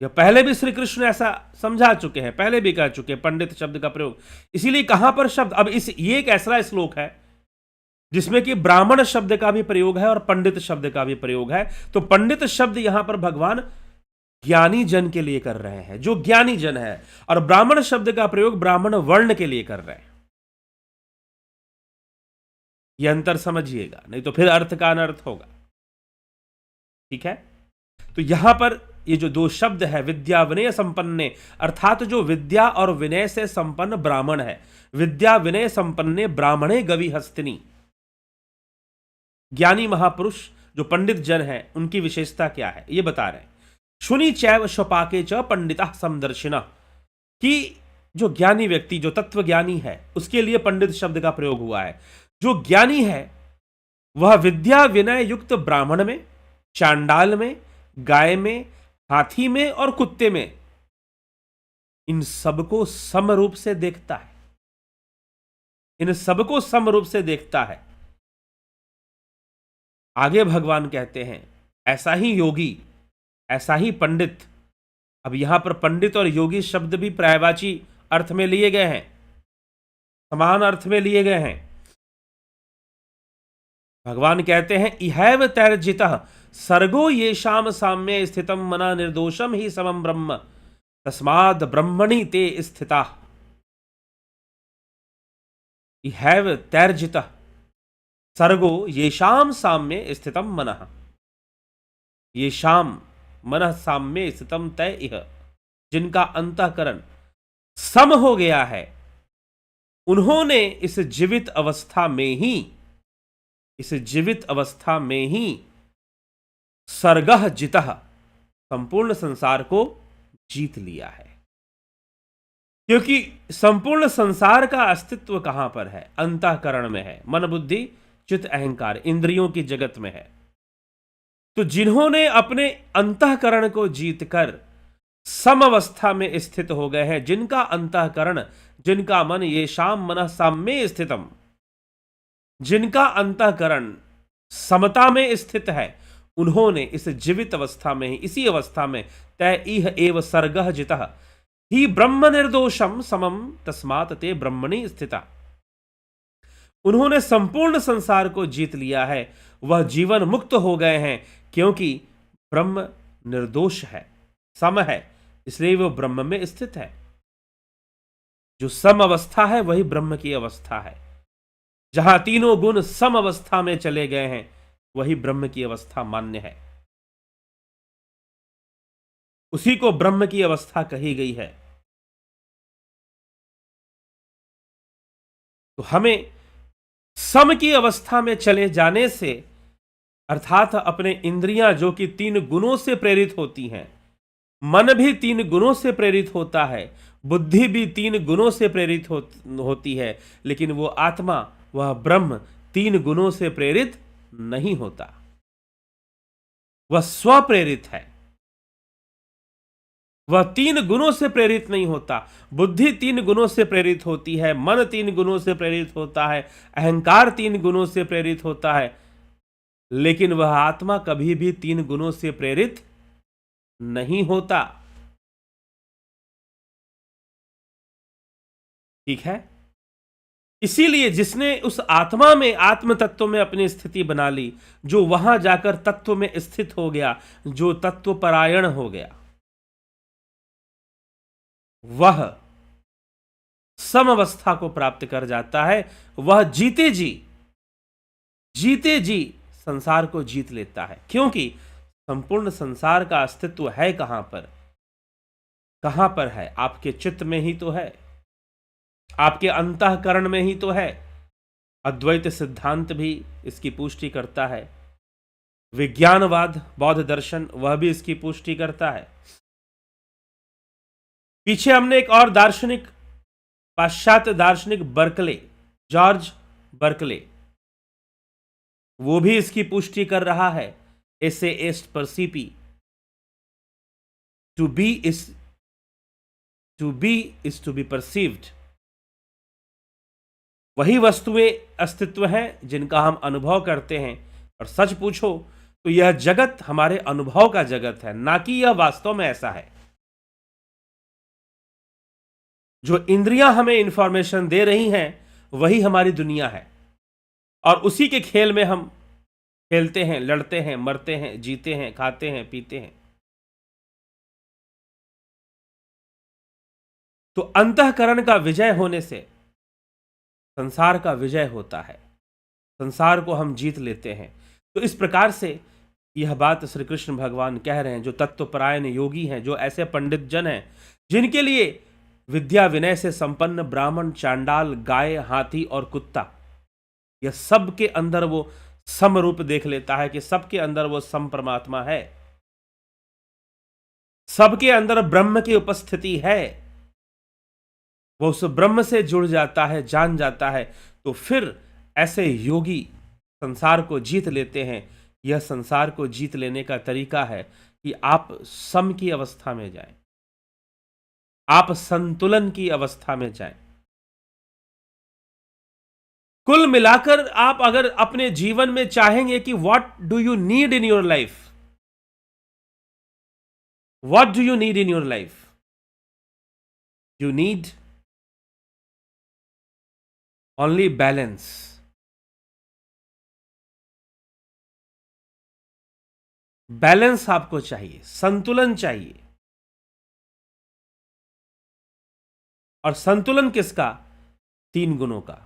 Speaker 1: यह पहले भी श्री कृष्ण ऐसा समझा चुके हैं, पहले भी कह चुके हैं पंडित शब्द का प्रयोग। इसीलिए कहां पर शब्द, अब ये एक ऐसा श्लोक है जिसमें कि ब्राह्मण शब्द का भी प्रयोग है और पंडित शब्द का भी प्रयोग है। तो पंडित शब्द यहां पर भगवान ज्ञानी जन के लिए कर रहे हैं, जो ज्ञानी जन है, और ब्राह्मण शब्द का प्रयोग ब्राह्मण वर्ण के लिए कर रहे हैं। यह अंतर समझिएगा, नहीं तो फिर अर्थ का अनर्थ होगा। ठीक है, तो यहां पर ये जो दो शब्द है, विद्या विनय संपन्ने, अर्थात जो विद्या और विनय से संपन्न ब्राह्मण है, विद्या विनय संपन्ने ब्राह्मणे गवी हस्तिनी। ज्ञानी महापुरुष जो पंडित जन है उनकी विशेषता क्या है ये बता रहे हैं। शुनि चैव स्वपाके च पंडिता समदर्शिना, कि जो ज्ञानी व्यक्ति, जो तत्व ज्ञानी है, उसके लिए पंडित शब्द का प्रयोग हुआ है। जो ज्ञानी है वह विद्या विनय युक्त ब्राह्मण में, चांडाल में, गाय में, हाथी में और कुत्ते में, इन सबको समरूप से देखता है, इन सबको समरूप से देखता है। आगे भगवान कहते हैं ऐसा ही योगी, ऐसा ही पंडित। अब यहां पर पंडित और योगी शब्द भी पर्यायवाची अर्थ में लिए गए हैं, समान अर्थ में लिए गए हैं। भगवान कहते हैं इहैव तैर्जितः सर्गो येषाम साम्ये स्थितम मना निर्दोषम ही समम ब्रह्म तस्माद् ब्रह्मणि ते स्थिता। इहैव तैर्जितः सर्गो येषाम साम्ये स्थितम मनः, येषाम मनः साम्ये स्थितम तय इह, जिनका अंतःकरण सम हो गया है, उन्होंने इस जीवित अवस्था में ही, इस जीवित अवस्था में ही सर्गः जितः, संपूर्ण संसार को जीत लिया है। क्योंकि संपूर्ण संसार का अस्तित्व कहां पर है? अंतःकरण में है, मन बुद्धि चित्त अहंकार इंद्रियों की जगत में है। तो जिन्होंने अपने अंतःकरण को जीतकर सम अवस्था में स्थित हो गए हैं, जिनका अंतःकरण, जिनका मन येषाम मनः साम्ये स्थितम, जिनका अंतःकरण समता में स्थित है, उन्होंने इस जीवित अवस्था में ही, इसी अवस्था में तय इह एव सर्गः जितः ही ब्रह्म निर्दोषम समम तस्मात् ते ब्रह्मणि स्थिता। उन्होंने संपूर्ण संसार को जीत लिया है, वह जीवन मुक्त हो गए हैं, क्योंकि ब्रह्म निर्दोष है, सम है, इसलिए वह ब्रह्म में स्थित है। जो सम अवस्था है वही ब्रह्म की अवस्था है। जहां तीनों गुण सम अवस्था में चले गए हैं वही ब्रह्म की अवस्था मान्य है, उसी को ब्रह्म की अवस्था कही गई है। तो हमें सम की अवस्था में चले जाने से, अर्थात अपने इंद्रियां जो कि तीन गुणों से प्रेरित होती हैं, मन भी तीन गुणों से प्रेरित होता है, बुद्धि भी तीन गुणों से प्रेरित होती है, लेकिन वो आत्मा, वह ब्रह्म तीन गुणों से प्रेरित नहीं होता, वह स्वप्रेरित है। वह 3 गुणों से प्रेरित नहीं होता। बुद्धि 3 गुणों से प्रेरित होती है, मन 3 गुणों से प्रेरित होता है, अहंकार 3 गुणों से प्रेरित होता है, लेकिन वह आत्मा कभी भी 3 गुणों से प्रेरित नहीं होता। ठीक है। इसीलिए जिसने उस आत्मा में, आत्म तत्व में अपनी स्थिति बना ली, जो वहां जाकर तत्व में स्थित हो गया, जो तत्व परायण हो गया, वह समअवस्था को प्राप्त कर जाता है। वह जीते जी संसार को जीत लेता है। क्योंकि संपूर्ण संसार का अस्तित्व है कहां पर? कहां पर है? आपके चित्त में ही तो है, आपके अंतःकरण में ही तो है। अद्वैत सिद्धांत भी इसकी पुष्टि करता है, विज्ञानवाद, बौद्ध दर्शन, वह भी इसकी पुष्टि करता है। पीछे हमने एक और दार्शनिक, पाश्चात्य दार्शनिक बर्कले, जॉर्ज बर्कले, वो भी इसकी पुष्टि कर रहा है। एसे एस्ट परसीपी, to be is to be perceived. वही वस्तुएं अस्तित्व हैं जिनका हम अनुभव करते हैं। और सच पूछो तो यह जगत हमारे अनुभव का जगत है, ना कि यह वास्तव में ऐसा है। जो इंद्रियां हमें इंफॉर्मेशन दे रही हैं वही हमारी दुनिया है, और उसी के खेल में हम खेलते हैं, लड़ते हैं, मरते हैं, जीते हैं, खाते हैं, पीते हैं। तो अंतःकरण का विजय होने से संसार का विजय होता है, संसार को हम जीत लेते हैं। तो इस प्रकार से यह बात श्री कृष्ण भगवान कह रहे हैं। जो तत्वपरायण योगी हैं, जो ऐसे पंडित जन हैं जिनके लिए विद्या विनय से संपन्न ब्राह्मण, चांडाल, गाय, हाथी और कुत्ता, यह सबके अंदर वो समरूप देख लेता है कि सबके अंदर वो सम परमात्मा है, सबके अंदर ब्रह्म की उपस्थिति है, वो उस ब्रह्म से जुड़ जाता है, जान जाता है। तो फिर ऐसे योगी संसार को जीत लेते हैं। यह संसार को जीत लेने का तरीका है कि आप सम की अवस्था में जाएं, आप संतुलन की अवस्था में जाएं। कुल मिलाकर आप अगर अपने जीवन में चाहेंगे कि what do you need in your life, what do you need in your life, you need only balance. Balance आपको चाहिए, संतुलन चाहिए। और संतुलन किसका? 3 गुणों का।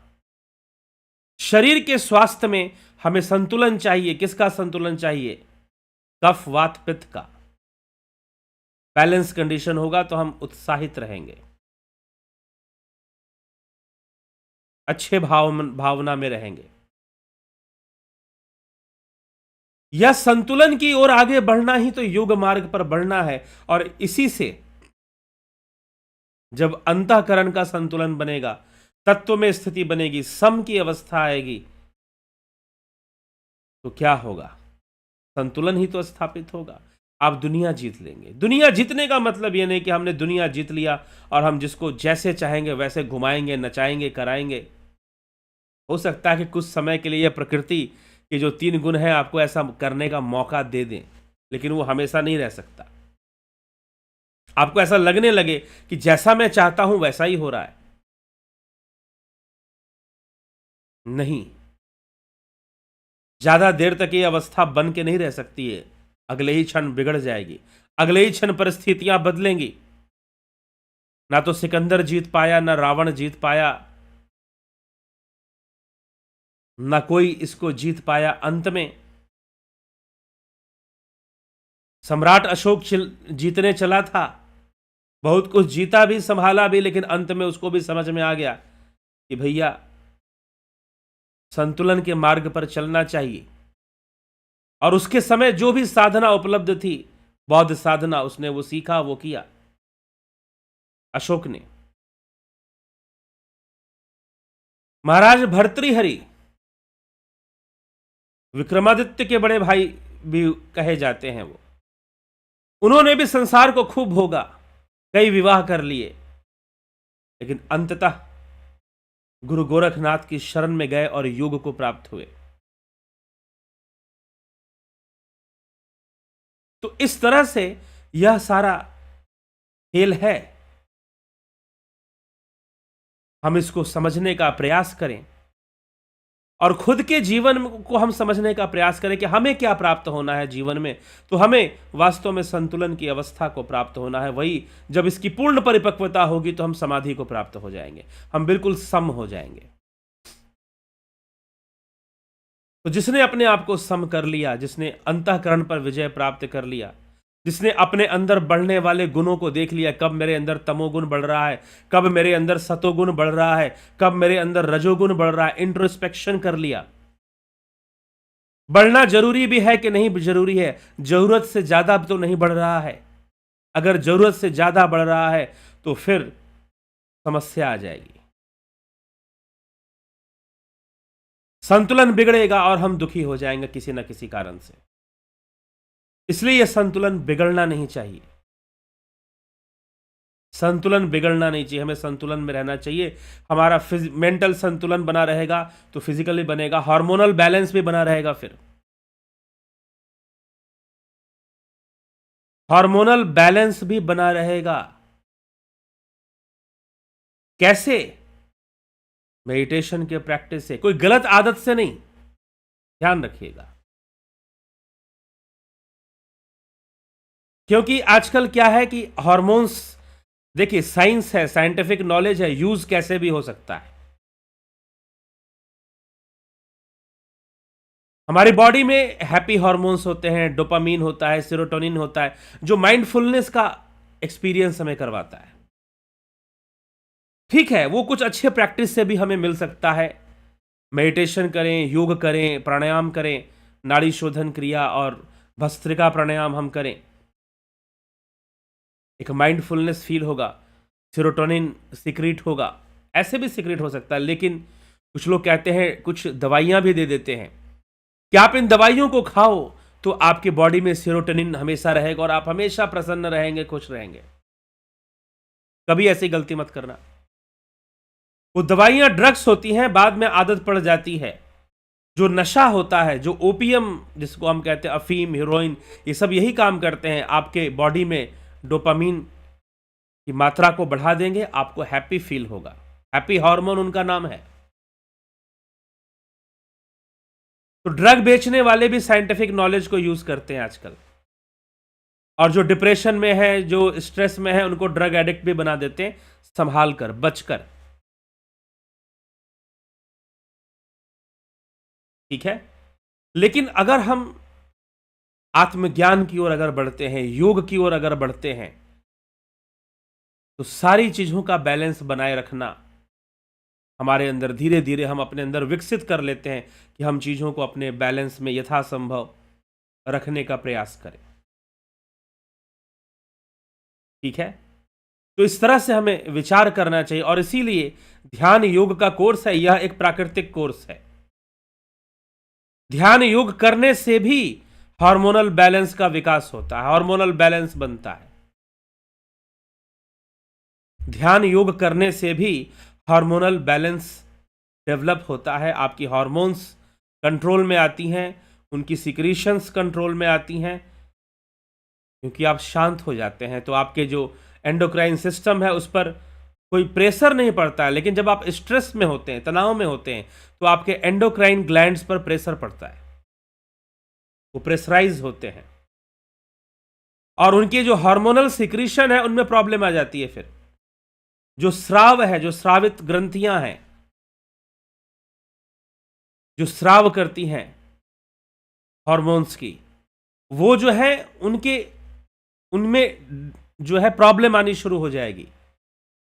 Speaker 1: शरीर के स्वास्थ्य में हमें संतुलन चाहिए। किसका संतुलन चाहिए? कफ, वात, पित्त का। बैलेंस कंडीशन होगा तो हम उत्साहित रहेंगे, अच्छे भावना में रहेंगे। यह संतुलन की ओर आगे बढ़ना ही तो योग मार्ग पर बढ़ना है। और इसी से जब अंतःकरण का संतुलन बनेगा, तत्व में स्थिति बनेगी, सम की अवस्था आएगी, तो क्या होगा? संतुलन ही तो स्थापित होगा। आप दुनिया जीत लेंगे। दुनिया जीतने का मतलब यह नहीं कि हमने दुनिया जीत लिया और हम जिसको जैसे चाहेंगे वैसे घुमाएंगे, नचाएंगे, कराएंगे। हो सकता है कि कुछ समय के लिए यह प्रकृति के जो 3 गुण हैं आपको ऐसा करने का मौका दे दें, लेकिन वो हमेशा नहीं रह सकता। आपको ऐसा लगने लगे कि जैसा मैं चाहता हूं वैसा ही हो रहा है। नहीं, ज्यादा देर तक ये अवस्था बन के नहीं रह सकती है। अगले ही क्षण बिगड़ जाएगी, अगले ही क्षण परिस्थितियां बदलेंगी। ना तो सिकंदर जीत पाया, ना रावण जीत पाया, ना कोई इसको जीत पाया। अंत में सम्राट अशोक जीतने चला था, बहुत कुछ जीता भी, संभाला भी, लेकिन अंत में उसको भी समझ में आ गया कि भैया संतुलन के मार्ग पर चलना चाहिए। और उसके समय जो भी साधना उपलब्ध थी, बौद्ध साधना, उसने वो सीखा, वो किया अशोक ने। महाराज भर्तृहरि विक्रमादित्य के बड़े भाई भी कहे जाते हैं, वो उन्होंने भी संसार को खूब भोगा। कई विवाह कर लिए, लेकिन अंततः गुरु गोरखनाथ की शरण में गए और योग को प्राप्त हुए। तो इस तरह से यह सारा खेल है। हम इसको समझने का प्रयास करें और खुद के जीवन को हम समझने का प्रयास करें कि हमें क्या प्राप्त होना है जीवन में। तो हमें वास्तव में संतुलन की अवस्था को प्राप्त होना है। वही जब इसकी पूर्ण परिपक्वता होगी तो हम समाधि को प्राप्त हो जाएंगे, हम बिल्कुल सम हो जाएंगे। तो जिसने अपने आप को सम कर लिया, जिसने अंतःकरण पर विजय प्राप्त कर लिया, जिसने अपने अंदर बढ़ने वाले गुणों को देख लिया, कब मेरे अंदर तमोगुण बढ़ रहा है, कब मेरे अंदर सतोगुण बढ़ रहा है, कब मेरे अंदर रजोगुण बढ़ रहा है, इंट्रोस्पेक्शन कर लिया। बढ़ना जरूरी भी है कि नहीं जरूरी है, जरूरत से ज्यादा तो नहीं बढ़ रहा है। अगर जरूरत से ज्यादा बढ़ रहा है तो फिर समस्या आ जाएगी, संतुलन बिगड़ेगा और हम दुखी हो जाएंगे किसी न किसी कारण से। इसलिए यह संतुलन बिगड़ना नहीं चाहिए, संतुलन बिगड़ना नहीं चाहिए, हमें संतुलन में रहना चाहिए। हमारा मेंटल संतुलन बना रहेगा तो फिजिकली बनेगा, हार्मोनल बैलेंस भी बना रहेगा। फिर हार्मोनल बैलेंस भी बना रहेगा। कैसे? मेडिटेशन के प्रैक्टिस से, कोई गलत आदत से नहीं, ध्यान रखिएगा। क्योंकि आजकल क्या है कि हार्मोन्स, देखिए साइंस है, साइंटिफिक नॉलेज है, यूज कैसे भी हो सकता है। हमारी बॉडी में हैप्पी हार्मोन्स होते हैं, डोपामीन होता है, सेरोटोनिन होता है, जो माइंडफुलनेस का एक्सपीरियंस हमें करवाता है। ठीक है, वो कुछ अच्छे प्रैक्टिस से भी हमें मिल सकता है। मेडिटेशन करें, योग करें, प्राणायाम करें, नाड़ी शोधन क्रिया और भस्त्रिका प्राणायाम हम करें, एक माइंडफुलनेस फील होगा, सेरोटोनिन सिक्रीट होगा, ऐसे भी सिक्रीट हो सकता है। लेकिन कुछ लोग कहते हैं, कुछ दवाइयां भी दे देते हैं कि आप इन दवाइयों को खाओ तो आपके बॉडी में सेरोटोनिन हमेशा रहेगा और आप हमेशा प्रसन्न रहेंगे, खुश रहेंगे। कभी ऐसी गलती मत करना। वो दवाइयां ड्रग्स होती हैं, बाद में आदत पड़ जाती है। जो नशा होता है, जो ओपियम जिसको हम कहते हैं, अफीम, हीरोइन, ये सब यही काम करते हैं, आपके बॉडी में डोपामीन की मात्रा को बढ़ा देंगे, आपको हैप्पी फील होगा। हैप्पी हार्मोन उनका नाम है। तो ड्रग बेचने वाले भी साइंटिफिक नॉलेज को यूज करते हैं आजकल, और जो डिप्रेशन में है, जो स्ट्रेस में है, उनको ड्रग एडिक्ट भी बना देते हैं। संभाल कर, बचकर, ठीक है। लेकिन अगर हम आत्मज्ञान की ओर अगर बढ़ते हैं, योग की ओर अगर बढ़ते हैं, तो सारी चीजों का बैलेंस बनाए रखना हमारे अंदर धीरे धीरे हम अपने अंदर विकसित कर लेते हैं कि हम चीजों को अपने बैलेंस में यथासंभव रखने का प्रयास करें। ठीक है, तो इस तरह से हमें विचार करना चाहिए। और इसीलिए ध्यान योग का कोर्स है, यह एक प्राकृतिक कोर्स है। ध्यान योग करने से भी हार्मोनल बैलेंस का विकास होता है, हार्मोनल बैलेंस बनता है। ध्यान योग करने से भी हार्मोनल बैलेंस डेवलप होता है, आपकी हार्मोन्स कंट्रोल में आती हैं, उनकी सिक्रीशंस कंट्रोल में आती हैं, क्योंकि आप शांत हो जाते हैं। तो आपके जो एंडोक्राइन सिस्टम है उस पर कोई प्रेशर नहीं पड़ता है। लेकिन जब आप स्ट्रेस में होते हैं, तनाव में होते हैं, तो आपके एंडोक्राइन ग्लैंड्स पर प्रेशर पड़ता है, वो प्रेशराइज होते हैं और उनकी जो हार्मोनल सिक्रीशन है उनमें प्रॉब्लम आ जाती है। फिर जो स्राव है, जो स्रावित ग्रंथियां हैं, जो स्राव करती हैं हार्मोन्स की, वो जो है उनमें जो है प्रॉब्लम आनी शुरू हो जाएगी।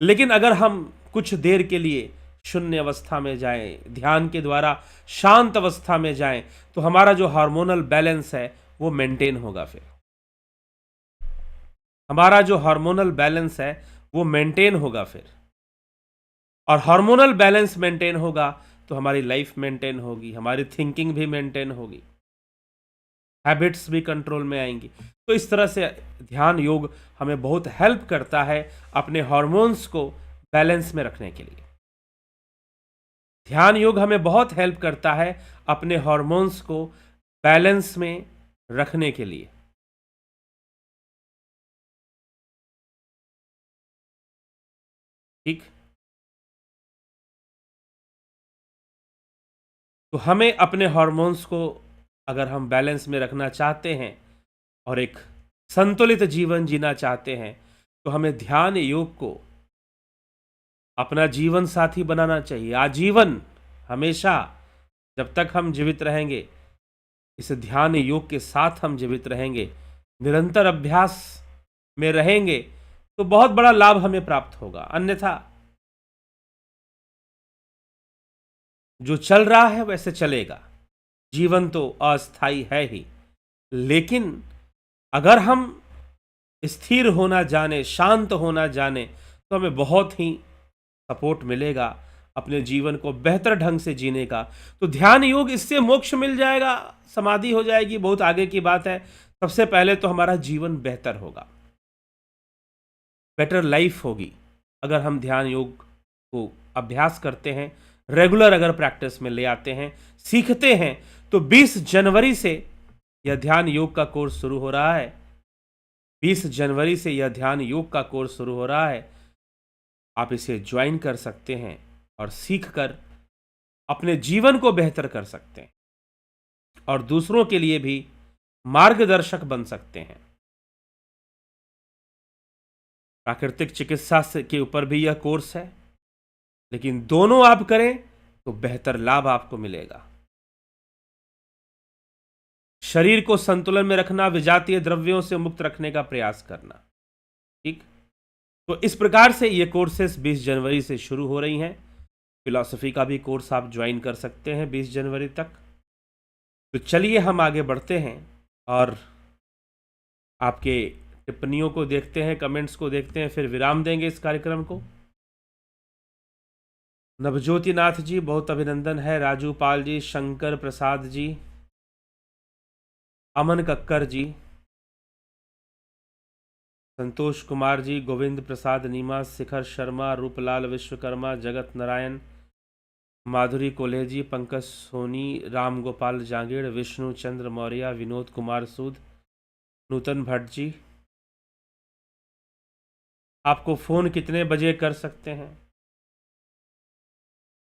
Speaker 1: लेकिन अगर हम कुछ देर के लिए शून्य अवस्था में जाएं, ध्यान के द्वारा शांत अवस्था में जाएं, तो हमारा जो हार्मोनल बैलेंस है वो मेंटेन होगा। फिर हमारा जो हार्मोनल बैलेंस है वो मेंटेन होगा। फिर और हार्मोनल बैलेंस मेंटेन होगा तो हमारी लाइफ मेंटेन होगी, हमारी थिंकिंग भी मेंटेन होगी। हैबिट्स भी कंट्रोल में आएंगी। तो इस तरह से ध्यान योग हमें बहुत हेल्प करता है अपने हार्मोन्स को बैलेंस में रखने के लिए। ध्यान योग हमें बहुत हेल्प करता है अपने हार्मोन्स को बैलेंस में रखने के लिए। ठीक। तो हमें अपने हार्मोन्स को अगर हम बैलेंस में रखना चाहते हैं और एक संतुलित जीवन जीना चाहते हैं, तो हमें ध्यान योग को अपना जीवन साथी बनाना चाहिए। आजीवन, हमेशा, जब तक हम जीवित रहेंगे, इस ध्यान योग के साथ हम जीवित रहेंगे, निरंतर अभ्यास में रहेंगे, तो बहुत बड़ा लाभ हमें प्राप्त होगा। अन्यथा जो चल रहा है वैसे चलेगा, जीवन तो अस्थाई है ही। लेकिन अगर हम स्थिर होना जाने, शांत होना जाने, तो हमें बहुत ही सपोर्ट मिलेगा अपने जीवन को बेहतर ढंग से जीने का। तो ध्यान योग, इससे मोक्ष मिल जाएगा, समाधि हो जाएगी, बहुत आगे की बात है। सबसे पहले तो हमारा जीवन बेहतर होगा, बेटर लाइफ होगी अगर हम ध्यान योग को अभ्यास करते हैं, रेगुलर अगर प्रैक्टिस में ले आते हैं, सीखते हैं। तो 20 जनवरी से यह ध्यान योग का कोर्स शुरू हो रहा है। 20 जनवरी से यह ध्यान योग का कोर्स शुरू हो रहा है। आप इसे ज्वाइन कर सकते हैं और सीखकर अपने जीवन को बेहतर कर सकते हैं और दूसरों के लिए भी मार्गदर्शक बन सकते हैं। प्राकृतिक चिकित्सा के ऊपर भी यह कोर्स है, लेकिन दोनों आप करें तो बेहतर लाभ आपको मिलेगा। शरीर को संतुलन में रखना, विजातीय द्रव्यों से मुक्त रखने का प्रयास करना। ठीक। तो इस प्रकार से ये कोर्सेस 20 जनवरी से शुरू हो रही हैं। फिलॉसफी का भी कोर्स आप ज्वाइन कर सकते हैं 20 जनवरी तक। तो चलिए हम आगे बढ़ते हैं और आपके टिप्पणियों को देखते हैं, कमेंट्स को देखते हैं, फिर विराम देंगे इस कार्यक्रम को। नवज्योति नाथ जी, बहुत अभिनंदन है। राजू पाल जी, शंकर प्रसाद जी, अमन कक्कर जी, संतोष कुमार जी, गोविंद प्रसाद नीमा, शिखर शर्मा, रूपलाल विश्वकर्मा, जगत नारायण, माधुरी कोल्हे जी, पंकज सोनी, राम गोपाल जांगीड़, विष्णु चंद्र मौर्य, विनोद कुमार सूद, नूतन भट्ट जी। आपको फ़ोन कितने बजे कर सकते हैं?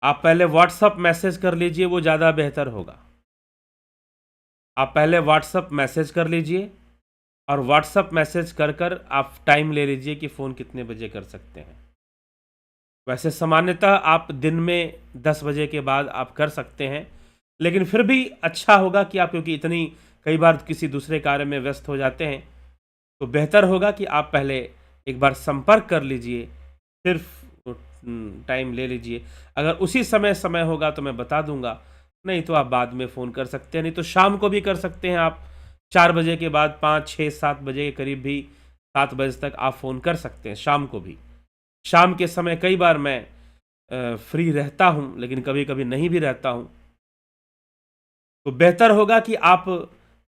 Speaker 1: आप पहले व्हाट्सअप मैसेज कर लीजिए, वो ज़्यादा बेहतर होगा। आप पहले व्हाट्सअप मैसेज कर लीजिए और व्हाट्सअप मैसेज कर कर आप टाइम ले लीजिए कि फ़ोन कितने बजे कर सकते हैं। वैसे सामान्यतः आप दिन में 10 बजे के बाद आप कर सकते हैं, लेकिन फिर भी अच्छा होगा कि आप, क्योंकि इतनी कई बार किसी दूसरे कार्य में व्यस्त हो जाते हैं, तो बेहतर होगा कि आप पहले एक बार संपर्क कर लीजिए, फिर टाइम ले लीजिए। अगर उसी समय होगा तो मैं बता दूंगा, नहीं तो आप बाद में फ़ोन कर सकते हैं। नहीं तो शाम को भी कर सकते हैं आप, 4 बजे के बाद 5, 6, 7 बजे के करीब भी, 7 बजे तक आप फ़ोन कर सकते हैं शाम को भी। शाम के समय कई बार मैं फ्री रहता हूँ, लेकिन कभी कभी नहीं भी रहता हूँ। तो बेहतर होगा कि आप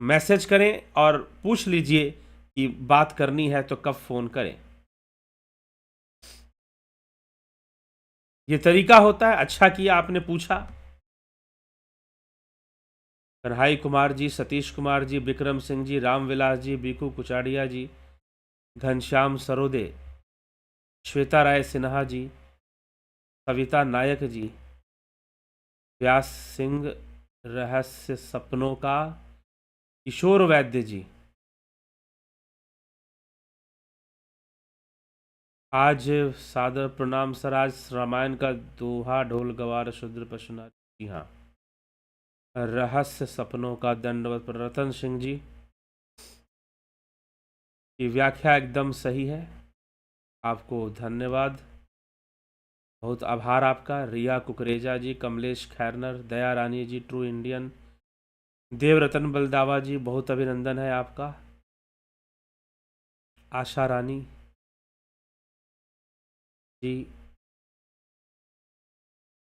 Speaker 1: मैसेज करें और पूछ लीजिए कि बात करनी है तो कब फ़ोन करें। ये तरीका होता है। अच्छा किया आपने पूछा। कन्हाई कुमार जी, सतीश कुमार जी, विक्रम सिंह जी, रामविलास जी, बीकू कुचाड़िया जी, घनश्याम सरोदे, श्वेता राय सिन्हा जी, कविता नायक जी, व्यास सिंह, रहस्य सपनों का, किशोर वैद्य जी, आज सादर प्रणाम सर। आज रामायण का दोहा, ढोल गवार शूद्र पशुना। जी हाँ, रहस्य सपनों का दंडवत पर रतन सिंह जी की व्याख्या एकदम सही है। आपको धन्यवाद, बहुत आभार आपका। रिया कुकरेजा जी, कमलेश खैरनर, दया रानी जी, ट्रू इंडियन, देवरतन बलदावा जी, बहुत अभिनंदन है आपका। आशा रानी जी,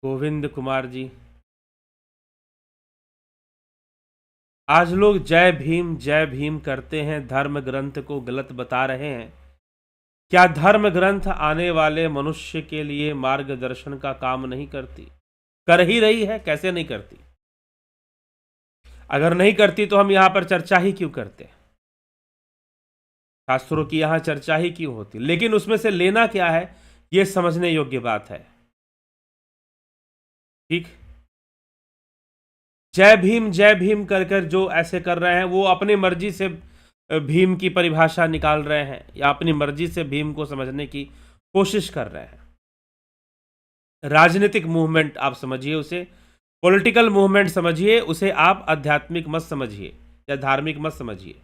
Speaker 1: गोविंद कुमार जी, आज लोग जय भीम करते हैं, धर्म ग्रंथ को गलत बता रहे हैं। क्या धर्म ग्रंथ आने वाले मनुष्य के लिए मार्गदर्शन का काम नहीं करती? कर ही रही है, कैसे नहीं करती? अगर नहीं करती तो हम यहां पर चर्चा ही क्यों करते? शास्त्रों की यहां चर्चा ही क्यों होती? लेकिन उसमें से लेना क्या है, यह समझने योग्य बात है। ठीक, जय भीम कर कर जो ऐसे कर रहे हैं, वो अपनी मर्जी से भीम की परिभाषा निकाल रहे हैं या अपनी मर्जी से भीम को समझने की कोशिश कर रहे हैं। राजनीतिक मूवमेंट आप समझिए उसे, पॉलिटिकल मूवमेंट समझिए उसे, आप आध्यात्मिक मत समझिए या धार्मिक मत समझिए।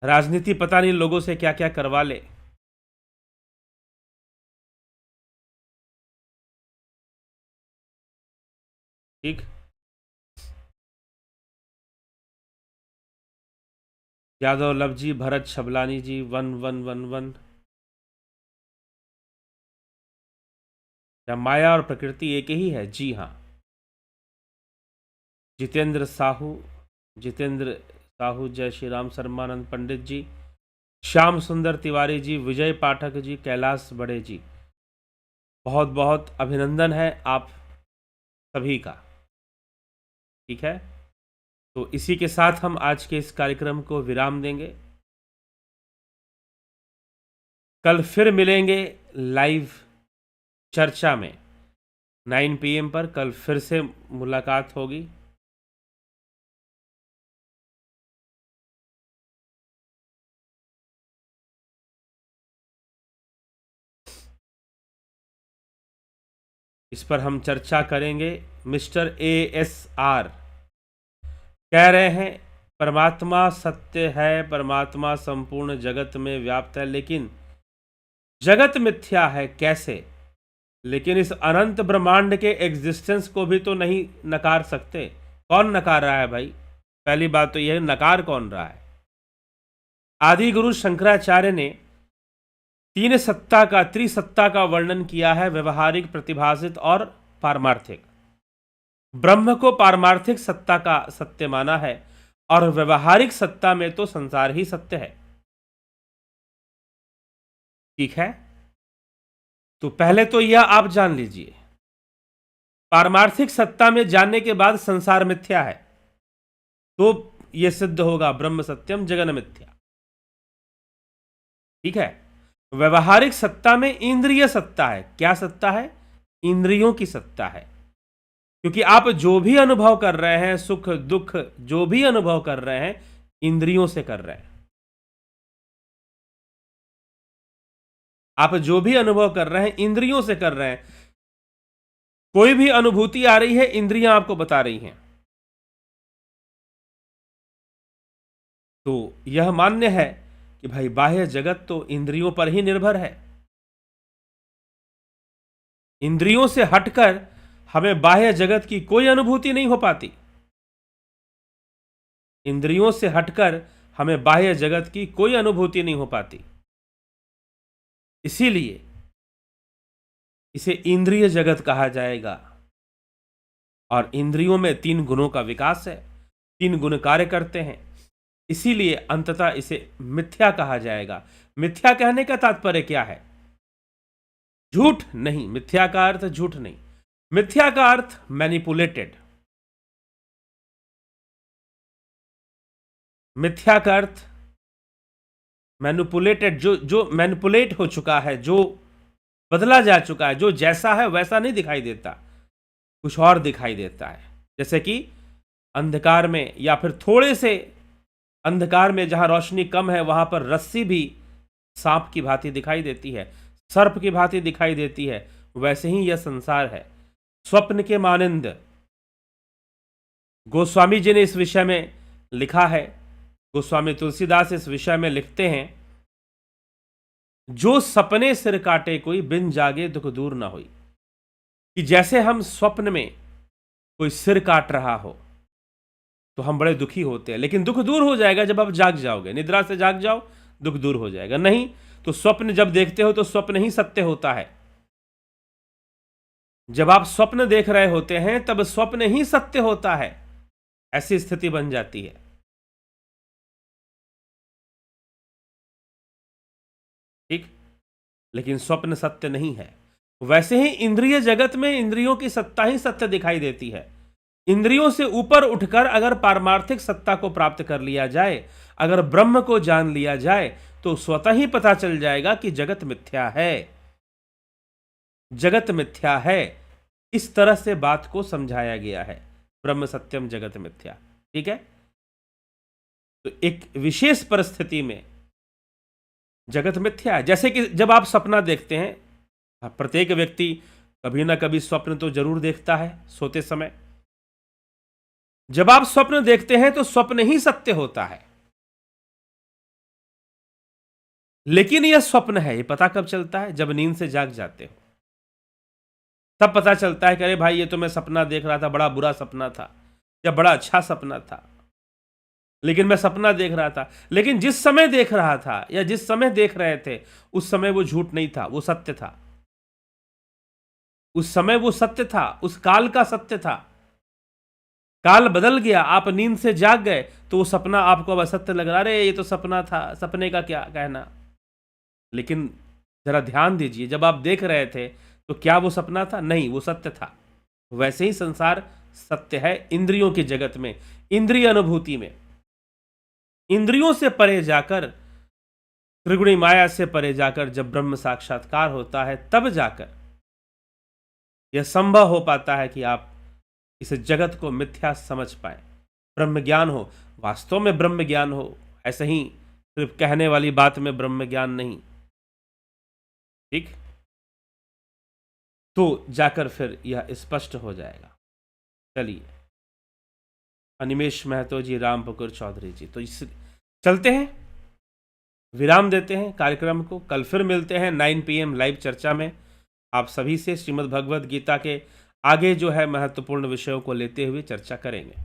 Speaker 1: राजनीति पता नहीं लोगों से क्या क्या करवा ले। ठीक, यादव लव जी, भरत छबलानी जी, 1111। क्या माया और प्रकृति एक ही है? जी हाँ। जितेंद्र साहू, जय श्री राम, शर्मानंद पंडित जी, श्याम सुंदर तिवारी जी, विजय पाठक जी, कैलाश बड़े जी, बहुत बहुत अभिनंदन है आप सभी का। ठीक है, तो इसी के साथ हम आज के इस कार्यक्रम को विराम देंगे। कल फिर मिलेंगे लाइव चर्चा में 9 PM पर। कल फिर से मुलाकात होगी। इस पर हम चर्चा करेंगे। मिस्टर ASR कह रहे हैं परमात्मा सत्य है, परमात्मा संपूर्ण जगत में व्याप्त है, लेकिन जगत मिथ्या है। कैसे? लेकिन इस अनंत ब्रह्मांड के एग्जिस्टेंस को भी तो नहीं नकार सकते। कौन नकार रहा है भाई? पहली बात तो यह है, नकार कौन रहा है? आदि गुरु शंकराचार्य ने त्रिसत्ता का वर्णन किया है, व्यवहारिक, प्रतिभासित और पारमार्थिक। ब्रह्म को पारमार्थिक सत्ता का सत्य माना है और व्यवहारिक सत्ता में तो संसार ही सत्य है। ठीक है, तो पहले तो यह आप जान लीजिए, पारमार्थिक सत्ता में जानने के बाद संसार मिथ्या है, तो यह सिद्ध होगा ब्रह्म सत्यम जगन मिथ्या। ठीक है, व्यवहारिक सत्ता में इंद्रिय सत्ता है। क्या सत्ता है? इंद्रियों की सत्ता है, क्योंकि आप जो भी अनुभव कर रहे हैं, सुख दुख जो भी अनुभव कर रहे हैं, इंद्रियों से कर रहे हैं। आप जो भी अनुभव कर रहे हैं, इंद्रियों से कर रहे हैं। कोई भी अनुभूति आ रही है, इंद्रियां आपको बता रही हैं। तो यह मान्य है कि भाई बाह्य जगत तो इंद्रियों पर ही निर्भर है। इंद्रियों से हटकर हमें बाह्य जगत की कोई अनुभूति नहीं हो पाती। इंद्रियों से हटकर हमें बाह्य जगत की कोई अनुभूति नहीं हो पाती। इसीलिए इसे इंद्रिय जगत कहा जाएगा। और इंद्रियों में 3 गुणों का विकास है, 3 गुण कार्य करते हैं, इसीलिए अंततः इसे मिथ्या कहा जाएगा। मिथ्या कहने का तात्पर्य क्या है? झूठ नहीं। मिथ्या का अर्थ झूठ नहीं, मिथ्या का अर्थ मैनिपुलेटेड। मिथ्या का अर्थ मैनिपुलेटेड, जो मैनिपुलेट हो चुका है, जो बदला जा चुका है, जो जैसा है वैसा नहीं दिखाई देता, कुछ और दिखाई देता है। जैसे कि अंधकार में, या फिर थोड़े से अंधकार में जहां रोशनी कम है, वहां पर रस्सी भी सांप की भांति दिखाई देती है, सर्प की भांति दिखाई देती है। वैसे ही यह संसार है, स्वप्न के मानिंद। गोस्वामी जी ने इस विषय में लिखा है, गोस्वामी तुलसीदास इस विषय में लिखते हैं, जो सपने सिर काटे कोई, बिन जागे दुख दूर ना होई। कि जैसे हम स्वप्न में कोई सिर काट रहा हो तो हम बड़े दुखी होते हैं, लेकिन दुख दूर हो जाएगा जब आप जाग जाओगे, निद्रा से जाग जाओ, दुख दूर हो जाएगा। नहीं तो स्वप्न जब देखते हो तो स्वप्न ही सत्य होता है। जब आप स्वप्न देख रहे होते हैं तब स्वप्न ही सत्य होता है। ऐसी स्थिति बन जाती है। ठीक, लेकिन स्वप्न सत्य नहीं है। वैसे ही इंद्रिय जगत में इंद्रियों की सत्ता ही सत्य दिखाई देती है। इंद्रियों से ऊपर उठकर अगर पारमार्थिक सत्ता को प्राप्त कर लिया जाए, अगर ब्रह्म को जान लिया जाए, तो स्वतः ही पता चल जाएगा कि जगत मिथ्या है, जगत मिथ्या है। इस तरह से बात को समझाया गया है, ब्रह्म सत्यम जगत मिथ्या। ठीक है, तो एक विशेष परिस्थिति में जगत मिथ्या है। जैसे कि जब आप सपना देखते हैं, प्रत्येक व्यक्ति कभी ना कभी स्वप्न तो जरूर देखता है सोते समय। जब आप स्वप्न देखते हैं तो स्वप्न ही सत्य होता है, लेकिन यह स्वप्न है, यह पता कब चलता है? जब नींद से जाग जाते हो, तब पता चलता है कि अरे भाई ये तो मैं सपना देख रहा था, बड़ा बुरा सपना था या बड़ा अच्छा सपना था, लेकिन मैं सपना देख रहा था। लेकिन जिस समय देख रहा था या जिस समय देख रहे थे, उस समय वो झूठ नहीं था, वो सत्य था। उस समय वो सत्य था, उस काल का सत्य था। काल बदल गया, आप नींद से जाग गए तो वो सपना आपको अब असत्य लग रहा, अरे ये तो सपना था, सपने का क्या कहना। लेकिन जरा ध्यान दीजिए, जब आप देख रहे थे तो क्या वो सपना था? नहीं, वो सत्य था। वैसे ही संसार सत्य है इंद्रियों की जगत में, इंद्रिय अनुभूति में। इंद्रियों से परे जाकर, त्रिगुणी माया से परे जाकर जब ब्रह्म साक्षात्कार होता है, तब जाकर यह संभव हो पाता है कि आप इस जगत को मिथ्या समझ पाए, ब्रह्म ज्ञान हो, वास्तव में ब्रह्म ज्ञान हो, ऐसे ही सिर्फ कहने वाली बात में ब्रह्म ज्ञान नहीं। ठीक, तो जाकर फिर यह स्पष्ट हो जाएगा। चलिए, अनिमेश महतो जी, राम पुकुर चौधरी जी, तो इस चलते हैं, विराम देते हैं कार्यक्रम को। कल फिर मिलते हैं 9 PM लाइव चर्चा में, आप सभी से श्रीमद् भगवद गीता के आगे जो है महत्वपूर्ण विषयों को लेते हुए चर्चा करेंगे।